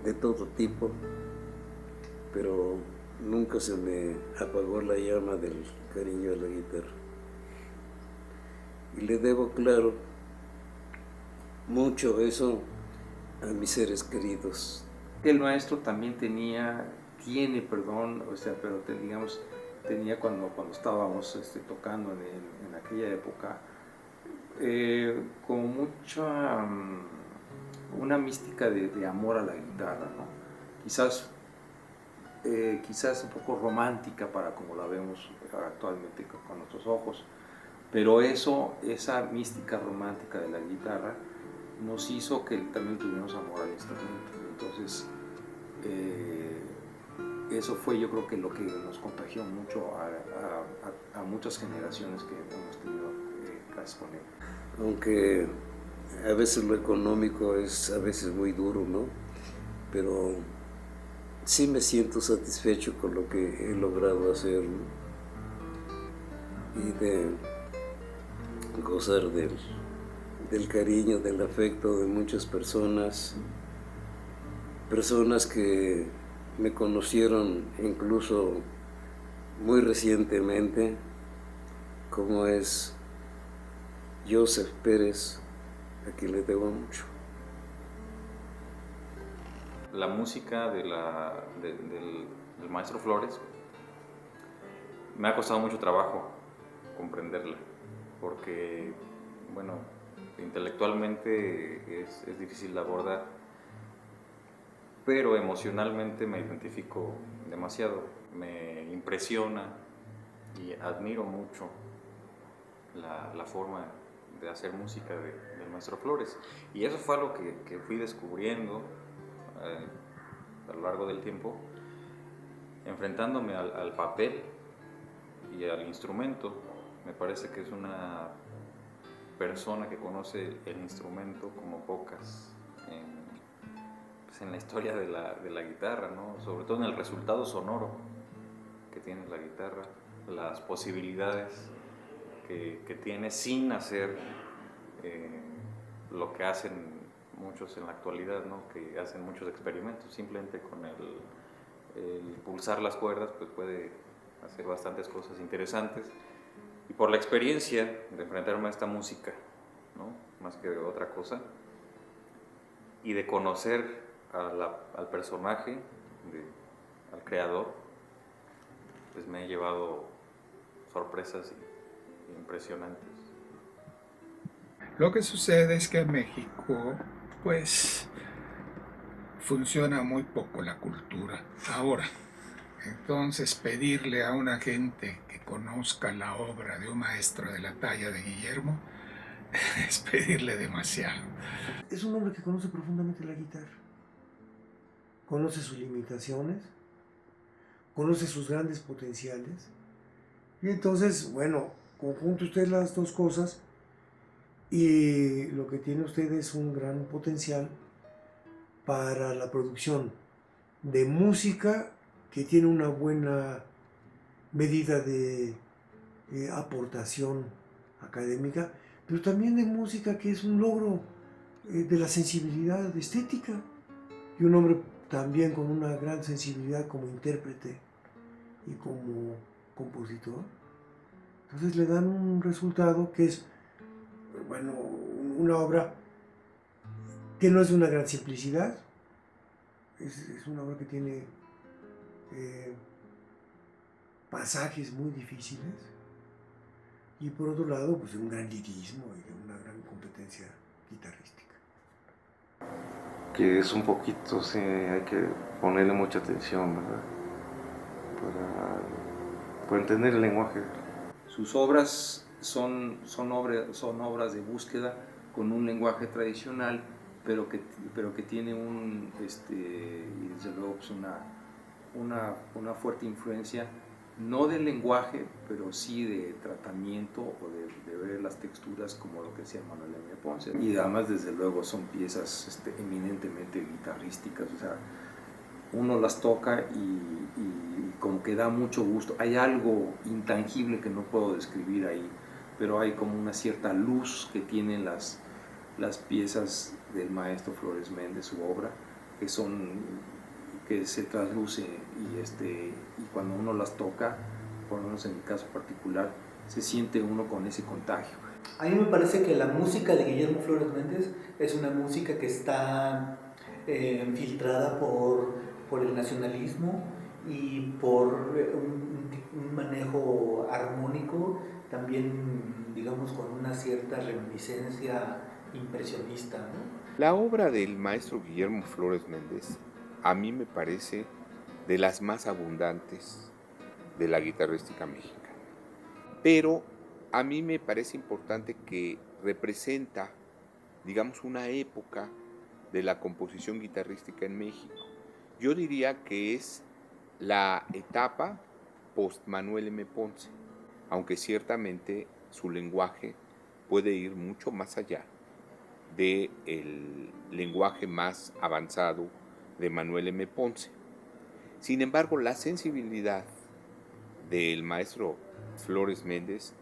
de todo tipo, pero nunca se me apagó la llama del cariño a la guitarra. Y le debo, claro, mucho eso a mis seres queridos. El maestro también tiene, digamos, tenía cuando estábamos tocando en aquella época, como mucha, una mística de amor a la guitarra, ¿no? Quizás un poco romántica para como la vemos actualmente con nuestros ojos, pero esa mística romántica de la guitarra nos hizo que también tuviéramos amor al instrumento. Entonces, eso fue, yo creo, que lo que nos contagió mucho a muchas generaciones que hemos tenido clases con él. Aunque a veces lo económico es a veces muy duro, ¿no? Pero sí me siento satisfecho con lo que he logrado hacer, ¿no? Y de gozar del cariño, del afecto de muchas personas que me conocieron incluso muy recientemente, como es Joseph Pérez, a quien le debo mucho. La música del maestro Flores me ha costado mucho trabajo comprenderla, porque, bueno, intelectualmente es difícil de abordar, pero emocionalmente me identifico demasiado, me impresiona y admiro mucho la forma de hacer música del maestro Flores, y eso fue algo que fui descubriendo a lo largo del tiempo, enfrentándome al papel y al instrumento. Me parece que es una persona que conoce el instrumento como pocas en la historia de la guitarra, ¿no? Sobre todo en el resultado sonoro que tiene la guitarra, las posibilidades que tiene sin hacer lo que hacen muchos en la actualidad, ¿no? Que hacen muchos experimentos, simplemente con el pulsar las cuerdas pues puede hacer bastantes cosas interesantes. Y por la experiencia de enfrentarme a esta música, ¿no? Más que otra cosa, y de conocer al personaje, al creador, pues me he llevado sorpresas impresionantes. Lo que sucede es que en México, pues, funciona muy poco la cultura ahora. Entonces, pedirle a una gente que conozca la obra de un maestro de la talla de Guillermo es pedirle demasiado. Es un hombre que conoce profundamente la guitarra, conoce sus limitaciones, conoce sus grandes potenciales, y entonces, bueno, conjunte usted las dos cosas y lo que tiene usted es un gran potencial para la producción de música que tiene una buena medida de aportación académica, pero también de música que es un logro de la sensibilidad estética, y un hombre también con una gran sensibilidad como intérprete y como compositor. Entonces le dan un resultado que es, bueno, una obra que no es de una gran simplicidad, es una obra que tiene pasajes muy difíciles, y por otro lado, pues un gran lirismo y de una gran competencia guitarrística. Que es un poquito, sí, hay que ponerle mucha atención, ¿verdad? Para entender el lenguaje. Sus obras son obras de búsqueda con un lenguaje tradicional, pero que tiene y desde luego pues una fuerte influencia, no del lenguaje, pero sí de tratamiento o de ver las texturas, como lo que decía Manuel M. Ponce. Y además, desde luego, son piezas eminentemente guitarrísticas, o sea, uno las toca y como que da mucho gusto. Hay algo intangible que no puedo describir ahí, pero hay como una cierta luz que tienen las piezas del maestro Flores Méndez, su obra, que se trasluce y cuando uno las toca, por lo menos en mi caso particular, se siente uno con ese contagio. A mí me parece que la música de Guillermo Flores Méndez es una música que está filtrada por el nacionalismo y por un manejo armónico, también digamos con una cierta reminiscencia impresionista, ¿no? La obra del maestro Guillermo Flores Méndez a mí me parece de las más abundantes de la guitarrística mexicana. Pero a mí me parece importante que representa, digamos, una época de la composición guitarrística en México. Yo diría que es la etapa post Manuel M. Ponce, aunque ciertamente su lenguaje puede ir mucho más allá del lenguaje más avanzado de Manuel M. Ponce. Sin embargo, la sensibilidad del maestro Flores Méndez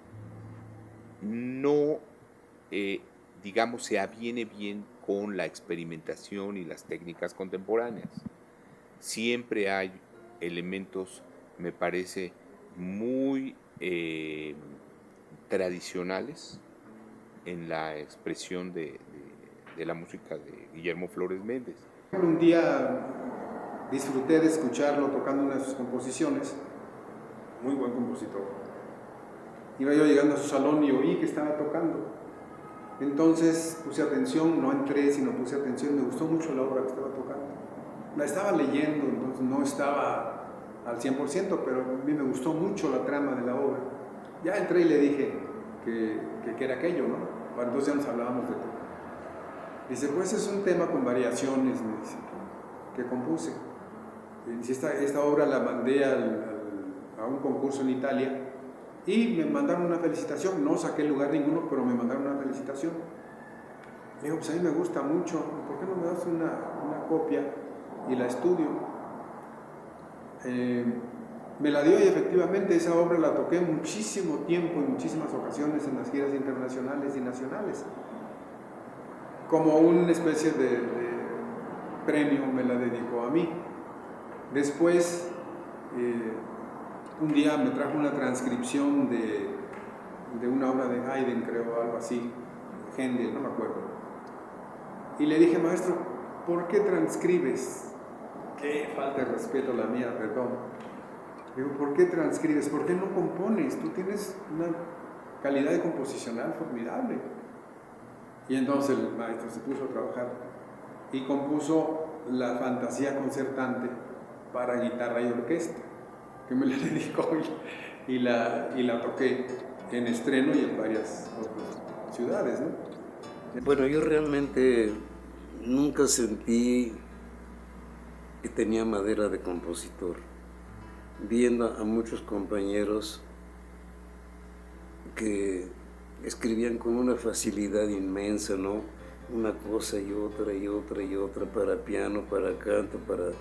no, digamos, se aviene bien con la experimentación y las técnicas contemporáneas. Siempre hay elementos, me parece, muy tradicionales en la expresión de la música de Guillermo Flores Méndez. Un día disfruté de escucharlo tocando una de sus composiciones, muy buen compositor. Iba yo llegando a su salón y oí que estaba tocando. Entonces puse atención, no entré, sino puse atención, me gustó mucho la obra que estaba tocando. La estaba leyendo, entonces no estaba al 100%, pero a mí me gustó mucho la trama de la obra. Ya entré y le dije que era aquello, ¿no? Entonces ya nos hablábamos de todo. Dice, pues es un tema con variaciones, me dice, que compuse. Dice, esta obra la mandé a un concurso en Italia y me mandaron una felicitación. No saqué lugar ninguno, pero me mandaron una felicitación. Le digo, pues a mí me gusta mucho, ¿por qué no me das una copia y la estudio? Me la dio y efectivamente esa obra la toqué muchísimo tiempo, en muchísimas ocasiones en las giras internacionales y nacionales. Como una especie de premio me la dedicó a mí. Después, un día me trajo una transcripción de una obra de Haydn, creo, algo así, Händel, no me acuerdo. Y le dije, maestro, ¿por qué transcribes? Qué falta de respeto la mía, perdón. Digo, ¿por qué transcribes? ¿Por qué no compones? Tú tienes una calidad de composicional formidable. Y entonces el maestro se puso a trabajar y compuso la fantasía concertante para guitarra y orquesta, que me la dedicó y la toqué en estreno y en varias otras ciudades, ¿no? Bueno, yo realmente nunca sentí que tenía madera de compositor. Viendo a muchos compañeros que escribían con una facilidad inmensa, ¿no? Una cosa y otra y otra y otra, para piano, para canto, para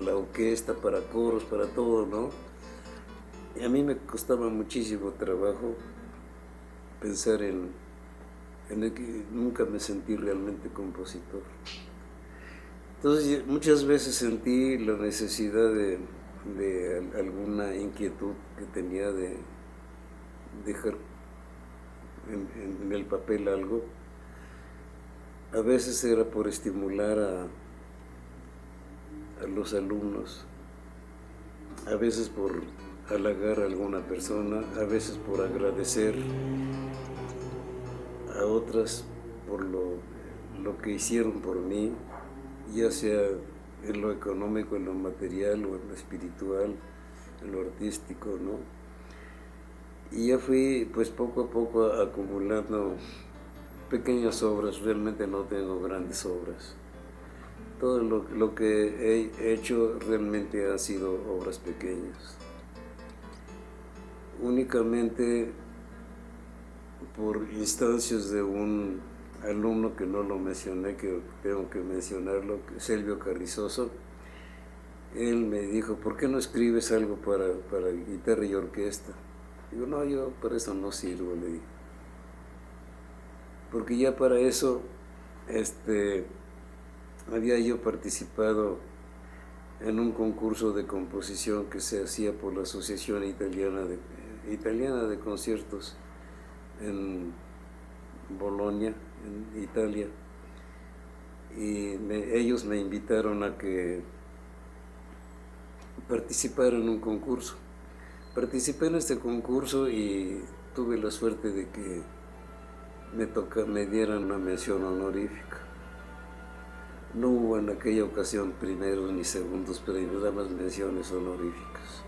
la orquesta, para coros, para todo, ¿no? a mí me costaba muchísimo trabajo pensar en el que nunca me sentí realmente compositor. Entonces muchas veces sentí la necesidad de alguna inquietud que tenía de dejar en el papel algo. A veces era por estimular a los alumnos, a veces por halagar a alguna persona, a veces por agradecer a otras por lo que hicieron por mí, ya sea en lo económico, en lo material o en lo espiritual, en lo artístico, ¿no? Y ya fui pues poco a poco acumulando pequeñas obras, realmente no tengo grandes obras. Todo lo que he hecho realmente han sido obras pequeñas. Únicamente por instancias de un alumno que no lo mencioné, que tengo que mencionarlo, Selvio Carrizoso, él me dijo, ¿por qué no escribes algo para guitarra y orquesta? Digo, no, yo para eso no sirvo, le dije. Porque ya para eso había yo participado en un concurso de composición que se hacía por la Asociación Italiana de Conciertos en Bolonia, en Italia, y ellos me invitaron a que participara en un concurso. Participé en este concurso y tuve la suerte de que me dieran una mención honorífica. No hubo en aquella ocasión primeros ni segundos premios, nada más menciones honoríficas.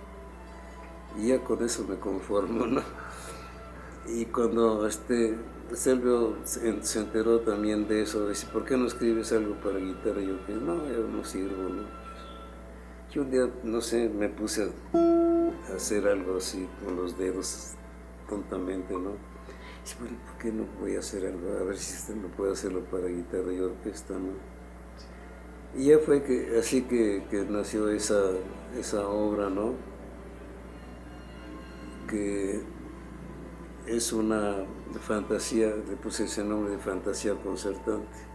Y ya con eso me conformo, ¿no? Y cuando Selvio se enteró también de eso, dice, ¿por qué no escribes algo para guitarra? Y yo, pues no, yo no sirvo, ¿no? Y un día, no sé, me puse a hacer algo así con los dedos, tontamente, ¿no? Y dice, bueno, ¿por qué no voy a hacer algo? A ver si no puedo hacerlo para guitarra y orquesta, ¿no? Y ya fue así que nació esa obra, ¿no? Que es una fantasía, le puse ese nombre de fantasía concertante.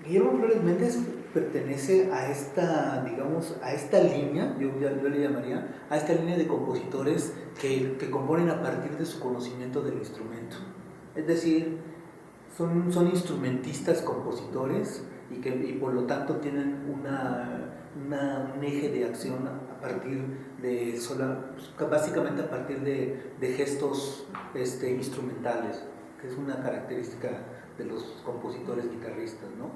Guillermo Flores Méndez pertenece a esta, digamos, a esta línea, yo le llamaría, a esta línea de compositores que componen a partir de su conocimiento del instrumento. Es decir, son instrumentistas compositores y por lo tanto tienen un eje de acción a partir de básicamente a partir de gestos instrumentales, que es una característica de los compositores guitarristas, ¿no?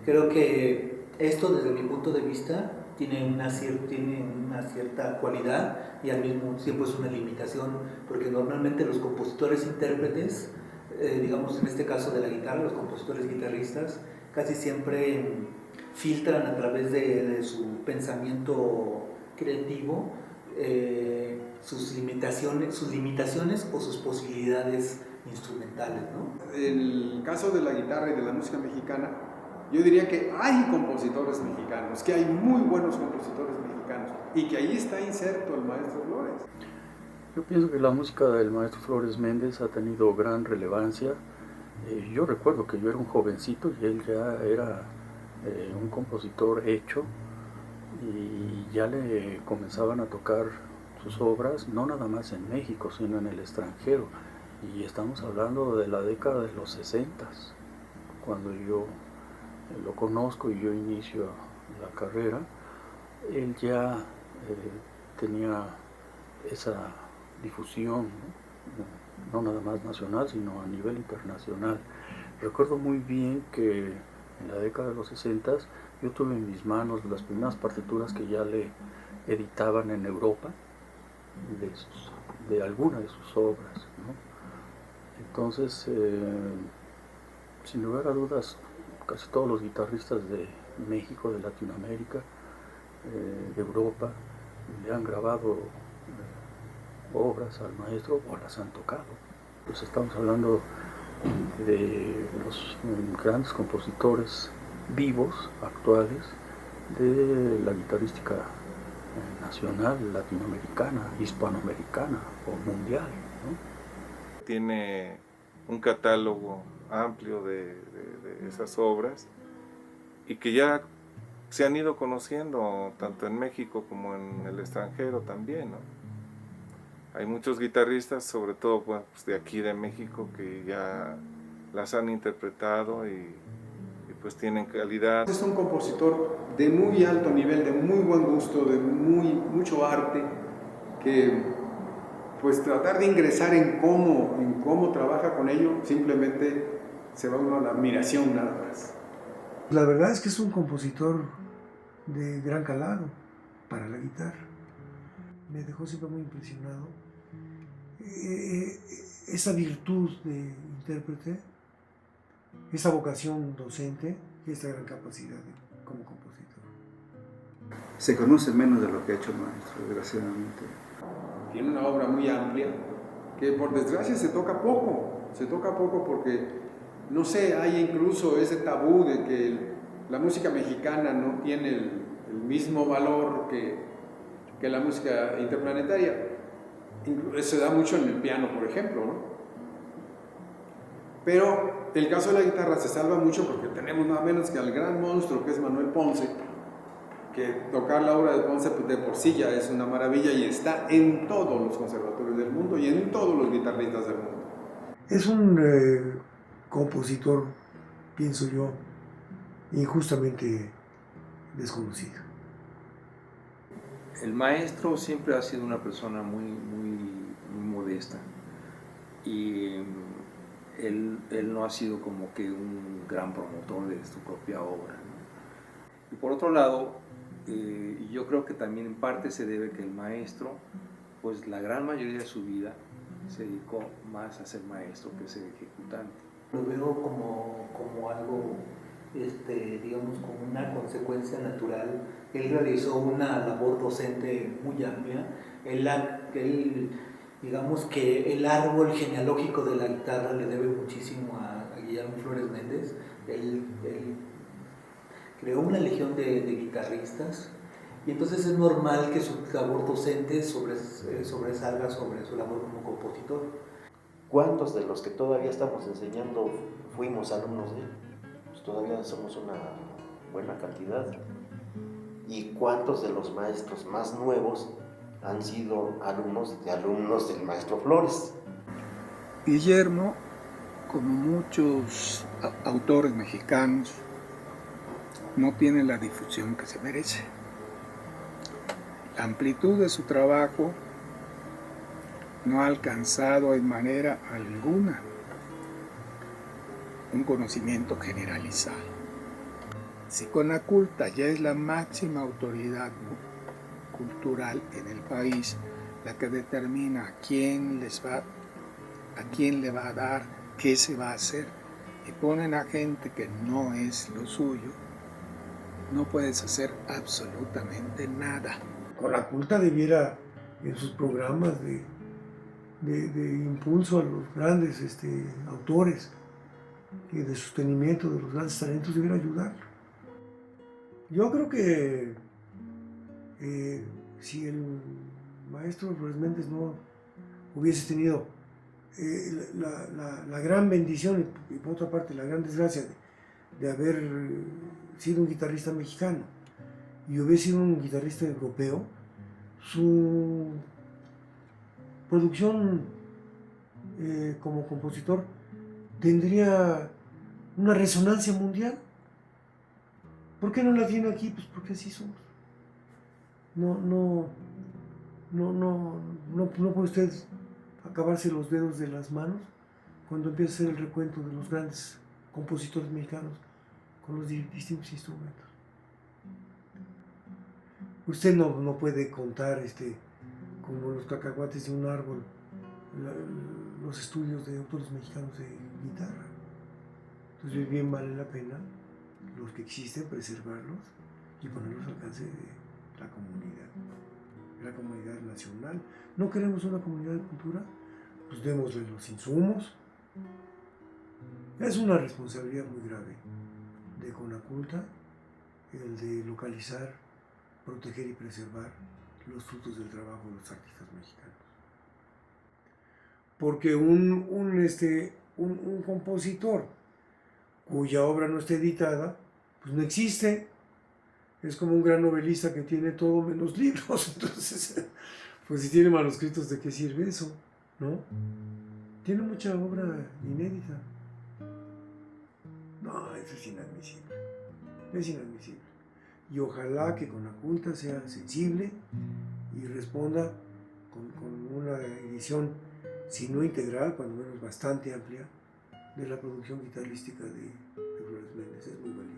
Creo que esto, desde mi punto de vista, tiene una cierta cualidad y al mismo tiempo es una limitación, porque normalmente los compositores intérpretes, digamos en este caso de la guitarra, los compositores guitarristas, casi siempre filtran a través de su pensamiento creativo sus limitaciones o sus posibilidades instrumentales, ¿no? En el caso de la guitarra y de la música mexicana, yo diría que hay compositores mexicanos, que hay muy buenos compositores mexicanos y que ahí está inserto el maestro Flores. Yo pienso que la música del maestro Flores Méndez ha tenido gran relevancia. Yo recuerdo que yo era un jovencito y él ya era un compositor hecho y ya le comenzaban a tocar sus obras, no nada más en México, sino en el extranjero. Y estamos hablando de la década de los 60, cuando yo lo conozco y yo inicio la carrera. Él ya tenía esa difusión, no nada más nacional, sino a nivel internacional. Recuerdo muy bien que en la década de los 60 yo tuve en mis manos las primeras partituras que ya le editaban en Europa de alguna de sus obras, ¿no? Entonces, sin lugar a dudas, casi todos los guitarristas de México, de Latinoamérica, de Europa, le han grabado obras al maestro o las han tocado. Pues estamos hablando de los grandes compositores vivos, actuales, de la guitarrística nacional, latinoamericana, hispanoamericana o mundial, ¿no? Tiene un catálogo amplio de esas obras y que ya se han ido conociendo tanto en México como en el extranjero también, ¿no? Hay muchos guitarristas, sobre todo pues, de aquí de México, que ya las han interpretado y pues tienen calidad. Es un compositor de muy alto nivel, de muy buen gusto, de mucho arte, que pues tratar de ingresar en cómo trabaja con ello, simplemente se va uno a la admiración nada más. La verdad es que es un compositor de gran calado para la guitarra. Me dejó siempre muy impresionado. Esa virtud de intérprete, esa vocación docente y esta gran capacidad como compositor. Se conoce menos de lo que ha hecho el maestro, desgraciadamente. Tiene una obra muy amplia que por desgracia se toca poco porque, no sé, hay incluso ese tabú de que la música mexicana no tiene el mismo valor que la música interplanetaria. Se da mucho en el piano, por ejemplo, ¿no? Pero el caso de la guitarra se salva mucho porque tenemos nada menos que al gran monstruo que es Manuel Ponce, que tocar la obra de Ponce de por sí ya es una maravilla y está en todos los conservatorios del mundo y en todos los guitarristas del mundo. Es un compositor, pienso yo, injustamente desconocido. El maestro siempre ha sido una persona muy modesta y él no ha sido como que un gran promotor de su propia obra, ¿no? Y por otro lado, yo creo que también en parte se debe que el maestro, pues la gran mayoría de su vida se dedicó más a ser maestro que ser ejecutante. Lo veo como algo, digamos, como una consecuencia natural. Él realizó una labor docente muy amplia. Él, digamos que el árbol genealógico de la guitarra le debe muchísimo a Guillermo Flores Méndez. Él creó una legión de guitarristas y entonces es normal que su labor docente sobresalga sobre su labor como compositor. ¿Cuántos de los que todavía estamos enseñando fuimos alumnos de él? Pues todavía somos una buena cantidad. ¿Y cuántos de los maestros más nuevos han sido alumnos del maestro Flores? Guillermo, como muchos autores mexicanos, no tiene la difusión que se merece. La amplitud de su trabajo no ha alcanzado en manera alguna un conocimiento generalizado. Si Conaculta ya es la máxima autoridad cultural en el país, la que determina a quién le va a dar, qué se va a hacer, y ponen a gente que no es lo suyo, no puedes hacer absolutamente nada. Conaculta debiera, en sus programas de impulso a los grandes autores y de sostenimiento de los grandes talentos, debiera ayudar. Yo creo que si el maestro Flores Méndez no hubiese tenido la gran bendición y por otra parte la gran desgracia de haber sido un guitarrista mexicano y hubiese sido un guitarrista europeo, su producción como compositor tendría una resonancia mundial. ¿Por qué no la tiene aquí? Pues porque así somos. No puede usted acabarse los dedos de las manos cuando empieza a hacer el recuento de los grandes compositores mexicanos con los distintos instrumentos. Usted no puede contar como los cacahuates de un árbol los estudios de autores mexicanos de guitarra. Entonces bien vale la pena los que existen preservarlos y ponerlos al alcance de la comunidad nacional. ¿No queremos una comunidad de cultura? Pues démosle los insumos. Es una responsabilidad muy grave de Conaculta el de localizar, proteger y preservar los frutos del trabajo de los artistas mexicanos. Porque un compositor cuya obra no esté editada, pues no existe. Es como un gran novelista que tiene todo menos libros. Entonces, pues si tiene manuscritos, ¿de qué sirve eso? ¿No? Tiene mucha obra inédita. No, eso es inadmisible. Es inadmisible. Y ojalá que Conaculta sea sensible y responda con una edición, si no integral, cuando menos bastante amplia, de la producción guitarrística de Flores Méndez. Es muy valiosa.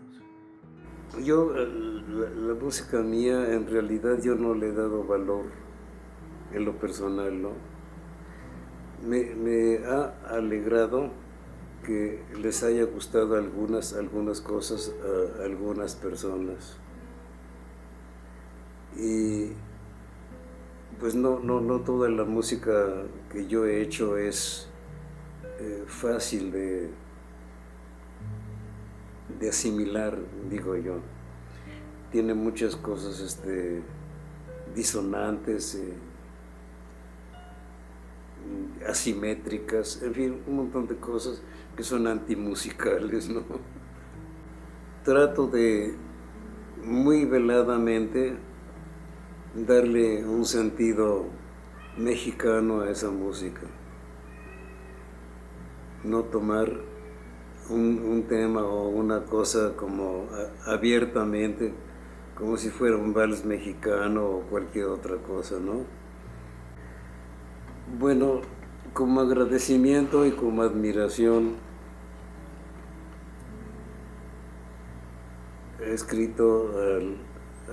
Yo, la música mía, en realidad yo no le he dado valor en lo personal, ¿no? Me ha alegrado que les haya gustado algunas cosas a algunas personas. Y pues no toda la música que yo he hecho es fácil de asimilar, digo yo. Tiene muchas cosas disonantes, asimétricas, en fin, un montón de cosas que son antimusicales, ¿no? Trato de muy veladamente darle un sentido mexicano a esa música. No tomar un tema o una cosa como abiertamente, como si fuera un vals mexicano o cualquier otra cosa, ¿no? Bueno, como agradecimiento y como admiración, he escrito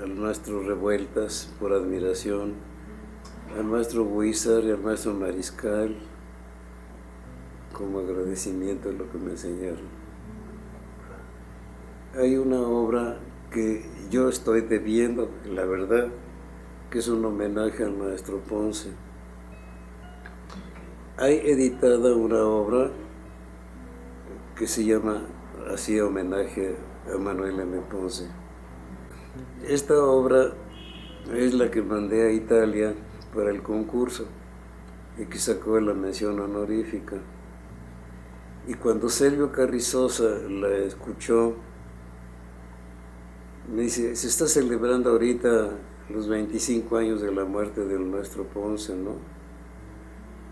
al maestro Revueltas por admiración, al maestro Huizar y al maestro Mariscal, como agradecimiento de lo que me enseñaron. Hay una obra que yo estoy debiendo, la verdad, que es un homenaje al maestro Ponce. Hay editada una obra que se llama así, homenaje a Manuel M. Ponce. Esta obra es la que mandé a Italia para el concurso y que sacó la mención honorífica. Y cuando Silvio Carrizosa la escuchó, me dice, se está celebrando ahorita los 25 años de la muerte del maestro Ponce, ¿no?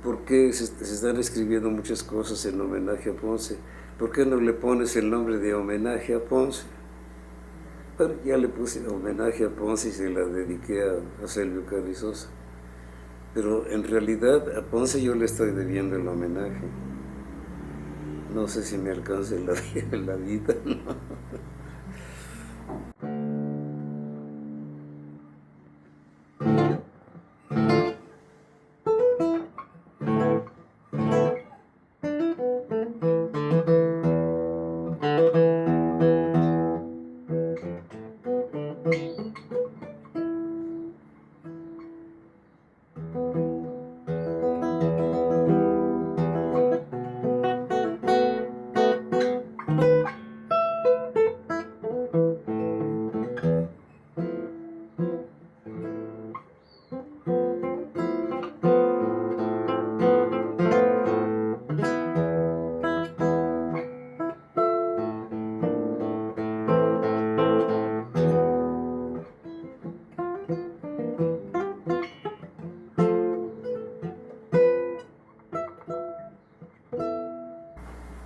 ¿Por qué se están escribiendo muchas cosas en homenaje a Ponce? ¿Por qué no le pones el nombre de homenaje a Ponce? Bueno, ya le puse homenaje a Ponce y se la dediqué a Silvio Carrizosa. Pero en realidad a Ponce yo le estoy debiendo el homenaje. No sé si me alcance la vida, ¿no?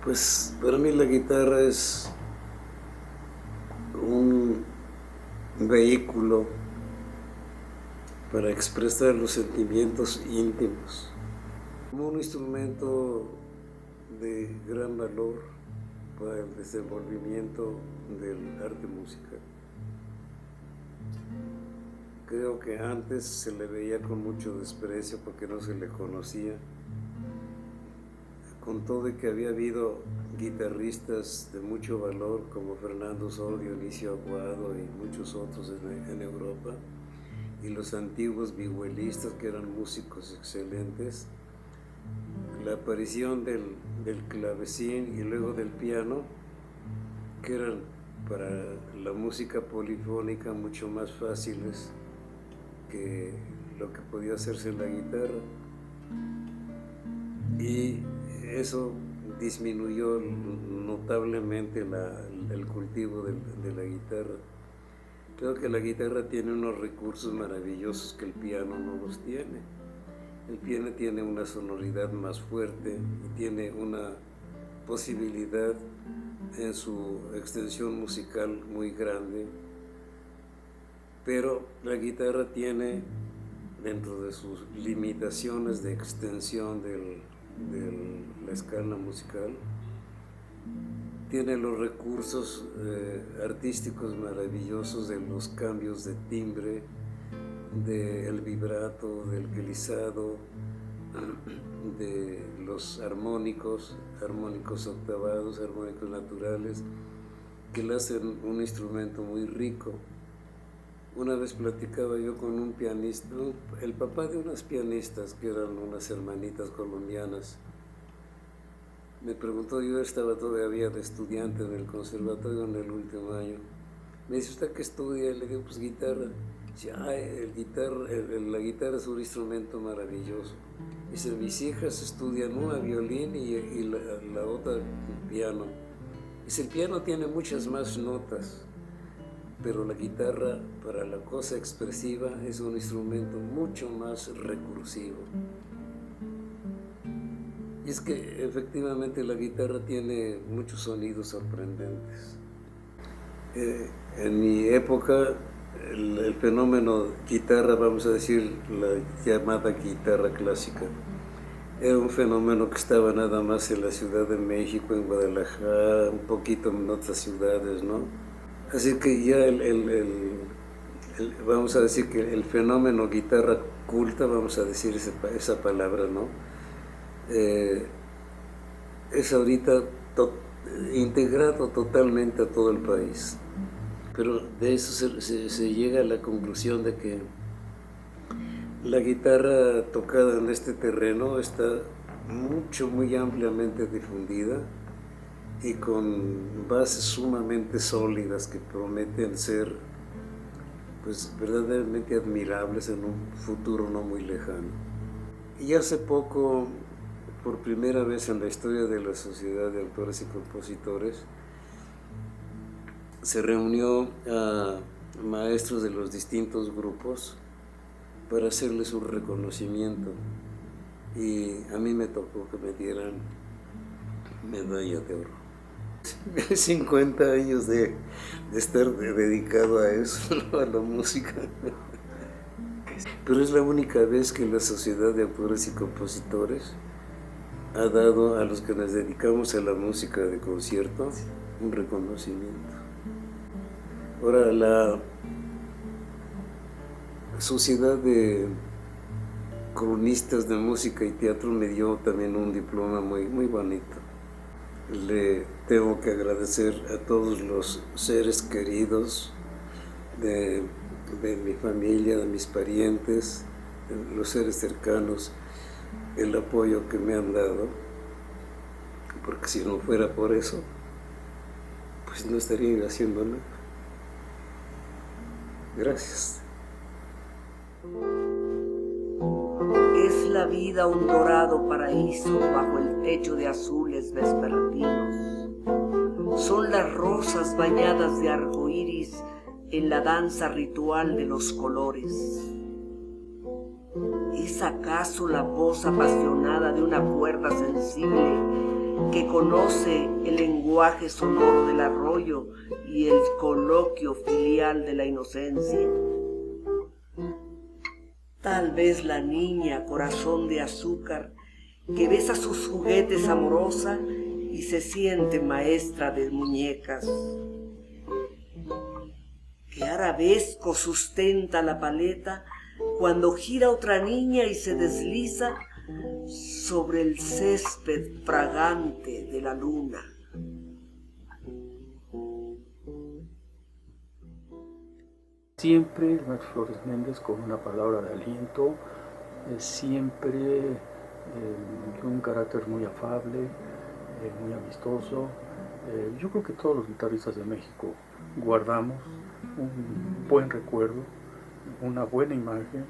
Pues para mí la guitarra es un vehículo para expresar los sentimientos íntimos, como un instrumento de gran valor para el desenvolvimiento del arte musical. Creo que antes se le veía con mucho desprecio porque no se le conocía, con todo y que había habido guitarristas de mucho valor como Fernando Osorio, Inicio Aguado y muchos otros en Europa, y los antiguos vihuelistas que eran músicos excelentes. La aparición del clavecín y luego del piano, que eran para la música polifónica mucho más fáciles que lo que podía hacerse en la guitarra, y eso disminuyó notablemente el cultivo de la guitarra. Creo que la guitarra tiene unos recursos maravillosos que el piano no los tiene. El piano tiene una sonoridad más fuerte y tiene una posibilidad en su extensión musical muy grande, pero la guitarra tiene, dentro de sus limitaciones de extensión de la escala musical, tiene los recursos artísticos maravillosos de los cambios de timbre, del vibrato, del glissado, de los armónicos octavados, armónicos naturales, que le hacen un instrumento muy rico. Una vez platicaba yo con un pianista, el papá de unas pianistas que eran unas hermanitas colombianas. Me preguntó, yo estaba todavía de estudiante en el conservatorio en el último año. Me dice, ¿usted qué estudia? Y le digo, pues guitarra. Dice, la guitarra es un instrumento maravilloso. Dice, mis hijas estudian una violín y la otra piano. Dice, el piano tiene muchas más notas, pero la guitarra para la cosa expresiva es un instrumento mucho más recursivo. Y es que efectivamente la guitarra tiene muchos sonidos sorprendentes. En mi época, el fenómeno guitarra, vamos a decir, la llamada guitarra clásica, era un fenómeno que estaba nada más en la Ciudad de México, en Guadalajara, un poquito en otras ciudades, ¿no? Así que ya vamos a decir que el fenómeno guitarra culta, vamos a decir esa palabra, ¿no? Es ahorita integrado totalmente a todo el país. Pero de eso se llega a la conclusión de que la guitarra tocada en este terreno está muy ampliamente difundida y con bases sumamente sólidas que prometen ser pues verdaderamente admirables en un futuro no muy lejano. Y hace poco, por primera vez en la historia de la Sociedad de Autores y Compositores, se reunió a maestros de los distintos grupos para hacerles un reconocimiento, y a mí me tocó que me dieran medalla de oro. 50 años de estar dedicado a eso, a la música. Pero es la única vez que la Sociedad de Autores y Compositores ha dado a los que nos dedicamos a la música de concierto un reconocimiento. Ahora, la Sociedad de Cronistas de Música y Teatro me dio también un diploma muy bonito. Le tengo que agradecer a todos los seres queridos de mi familia, de mis parientes, de los seres cercanos, el apoyo que me han dado, porque si no fuera por eso, pues no estaría haciendo nada. Gracias. Es la vida un dorado paraíso bajo el techo de azules vespertinos. Son las rosas bañadas de arcoíris en la danza ritual de los colores. ¿Es acaso la voz apasionada de una cuerda sensible que conoce el lenguaje sonoro del arroyo y el coloquio filial de la inocencia. Tal vez la niña corazón de azúcar que besa sus juguetes amorosa y se siente maestra de muñecas. Que arabesco sustenta la paleta cuando gira otra niña y se desliza sobre el césped fragante de la luna. Siempre el maestro Flores Méndez con una palabra de aliento, siempre un carácter muy afable, muy amistoso. Yo creo que todos los guitarristas de México guardamos un buen recuerdo, una buena imagen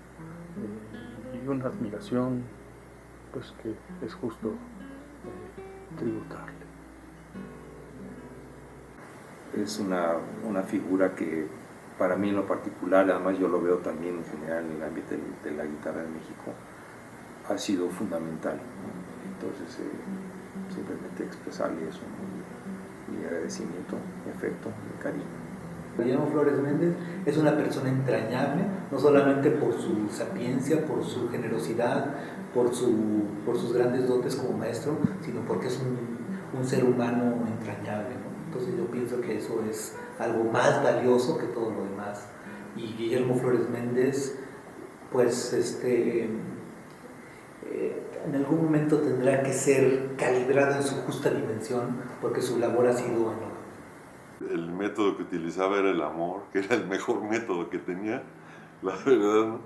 y una admiración pues que es justo tributarle. Es una figura que para mí en lo particular, además yo lo veo también en general en el ámbito de la guitarra de México, ha sido fundamental, ¿no? Entonces simplemente expresarle eso, ¿no? Mi agradecimiento, mi afecto, mi cariño. Guillermo Flores Méndez es una persona entrañable, no solamente por su sapiencia, por su generosidad, por sus grandes dotes como maestro, sino porque es un ser humano entrañable, ¿no? Entonces yo pienso que eso es algo más valioso que todo lo demás. Y Guillermo Flores Méndez, pues en algún momento tendrá que ser calibrado en su justa dimensión, porque su labor ha sido enorme. El método que utilizaba era el amor, que era el mejor método que tenía, la verdad, ¿no?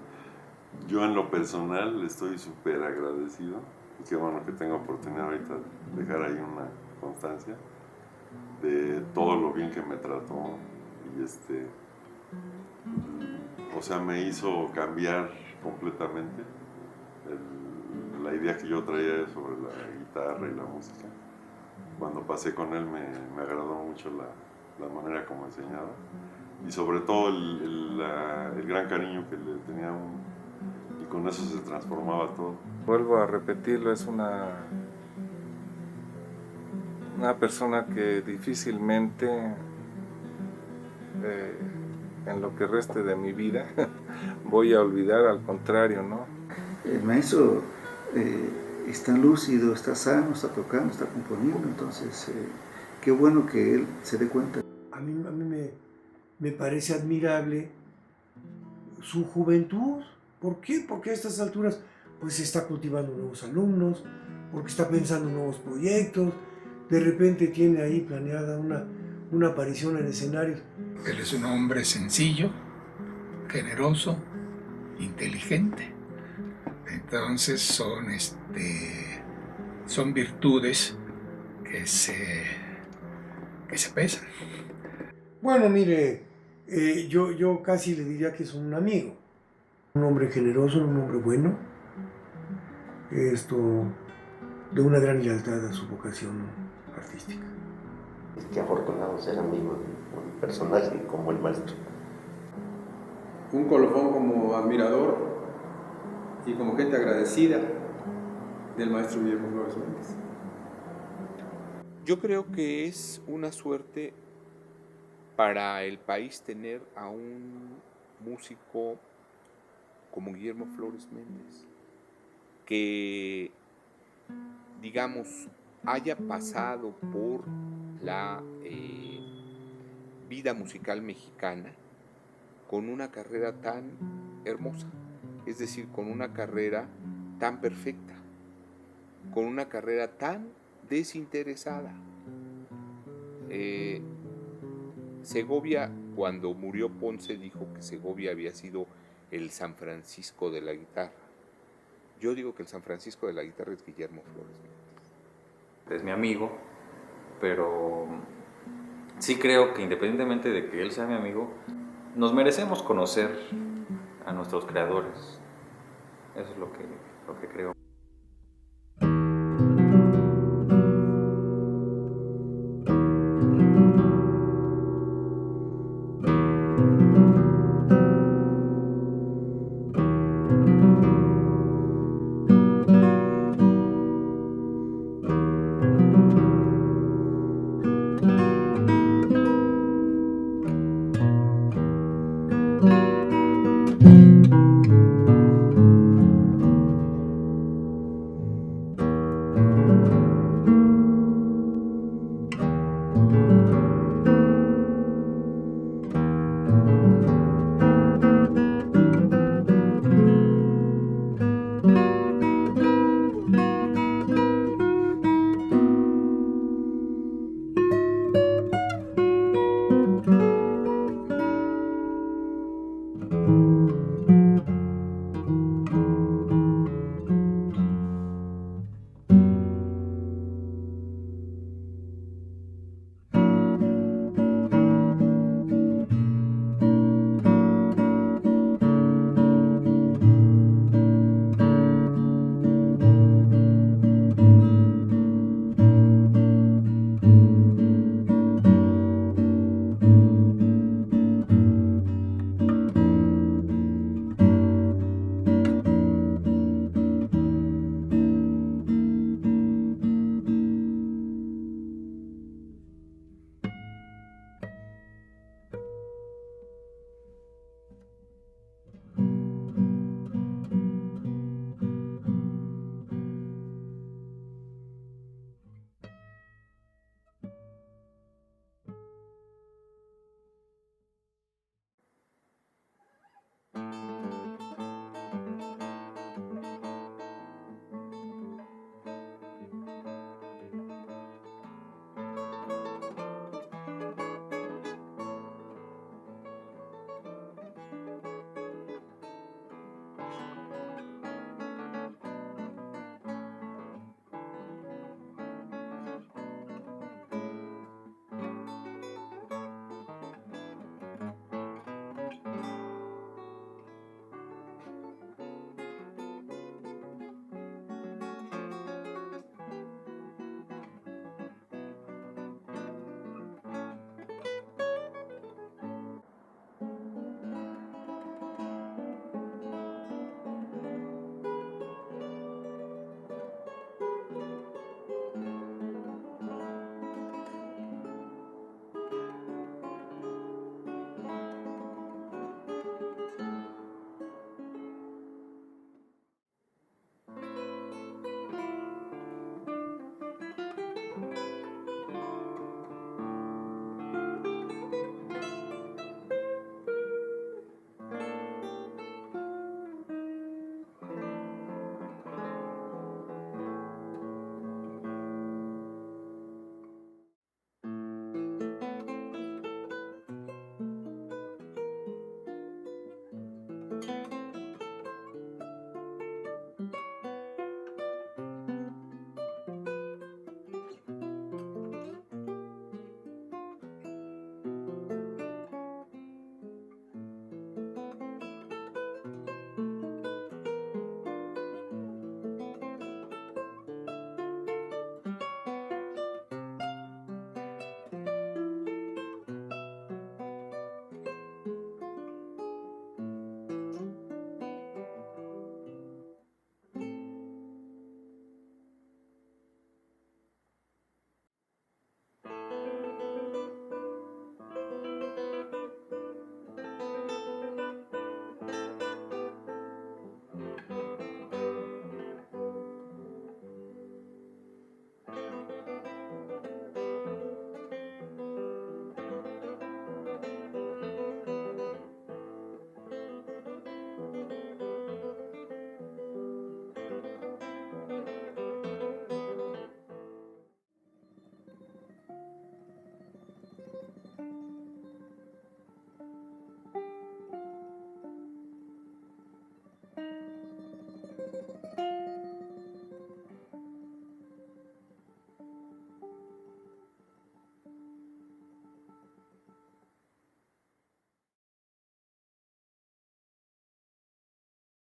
Yo en lo personal estoy súper agradecido, y qué bueno que tengo oportunidad ahorita de dejar ahí una constancia de todo lo bien que me trató, y o sea, me hizo cambiar completamente la idea que yo traía sobre la guitarra y la música. Cuando pasé con él me agradó mucho la manera como enseñaba, y sobre todo el gran cariño que le tenía a uno, y con eso se transformaba todo. Vuelvo a repetirlo, es una persona que difícilmente en lo que reste de mi vida voy a olvidar, al contrario, ¿no? El maestro está lúcido, está sano, está tocando, está componiendo, entonces qué bueno que él se dé cuenta. A mí me parece admirable su juventud. ¿Por qué? Porque a estas alturas pues está cultivando nuevos alumnos, porque está pensando en nuevos proyectos, de repente tiene ahí planeada una aparición en escenarios. Él es un hombre sencillo, generoso, inteligente. Entonces son virtudes que se pesan. Bueno, mire, yo casi le diría que es un amigo. Un hombre generoso, un hombre bueno. De una gran lealtad a su vocación artística. Qué afortunado ser amigo de un personaje como el maestro. Un colofón como admirador y como gente agradecida del maestro Guillermo Flores Méndez. Yo creo que es una suerte para el país tener a un músico como Guillermo Flores Méndez, que, digamos, haya pasado por la vida musical mexicana con una carrera tan hermosa, es decir, con una carrera tan perfecta, con una carrera tan desinteresada. Segovia, cuando murió Ponce, dijo que Segovia había sido el San Francisco de la guitarra. Yo digo que el San Francisco de la guitarra es Guillermo Flores Méndez. Es mi amigo, pero sí creo que independientemente de que él sea mi amigo, nos merecemos conocer a nuestros creadores. Eso es lo que creo.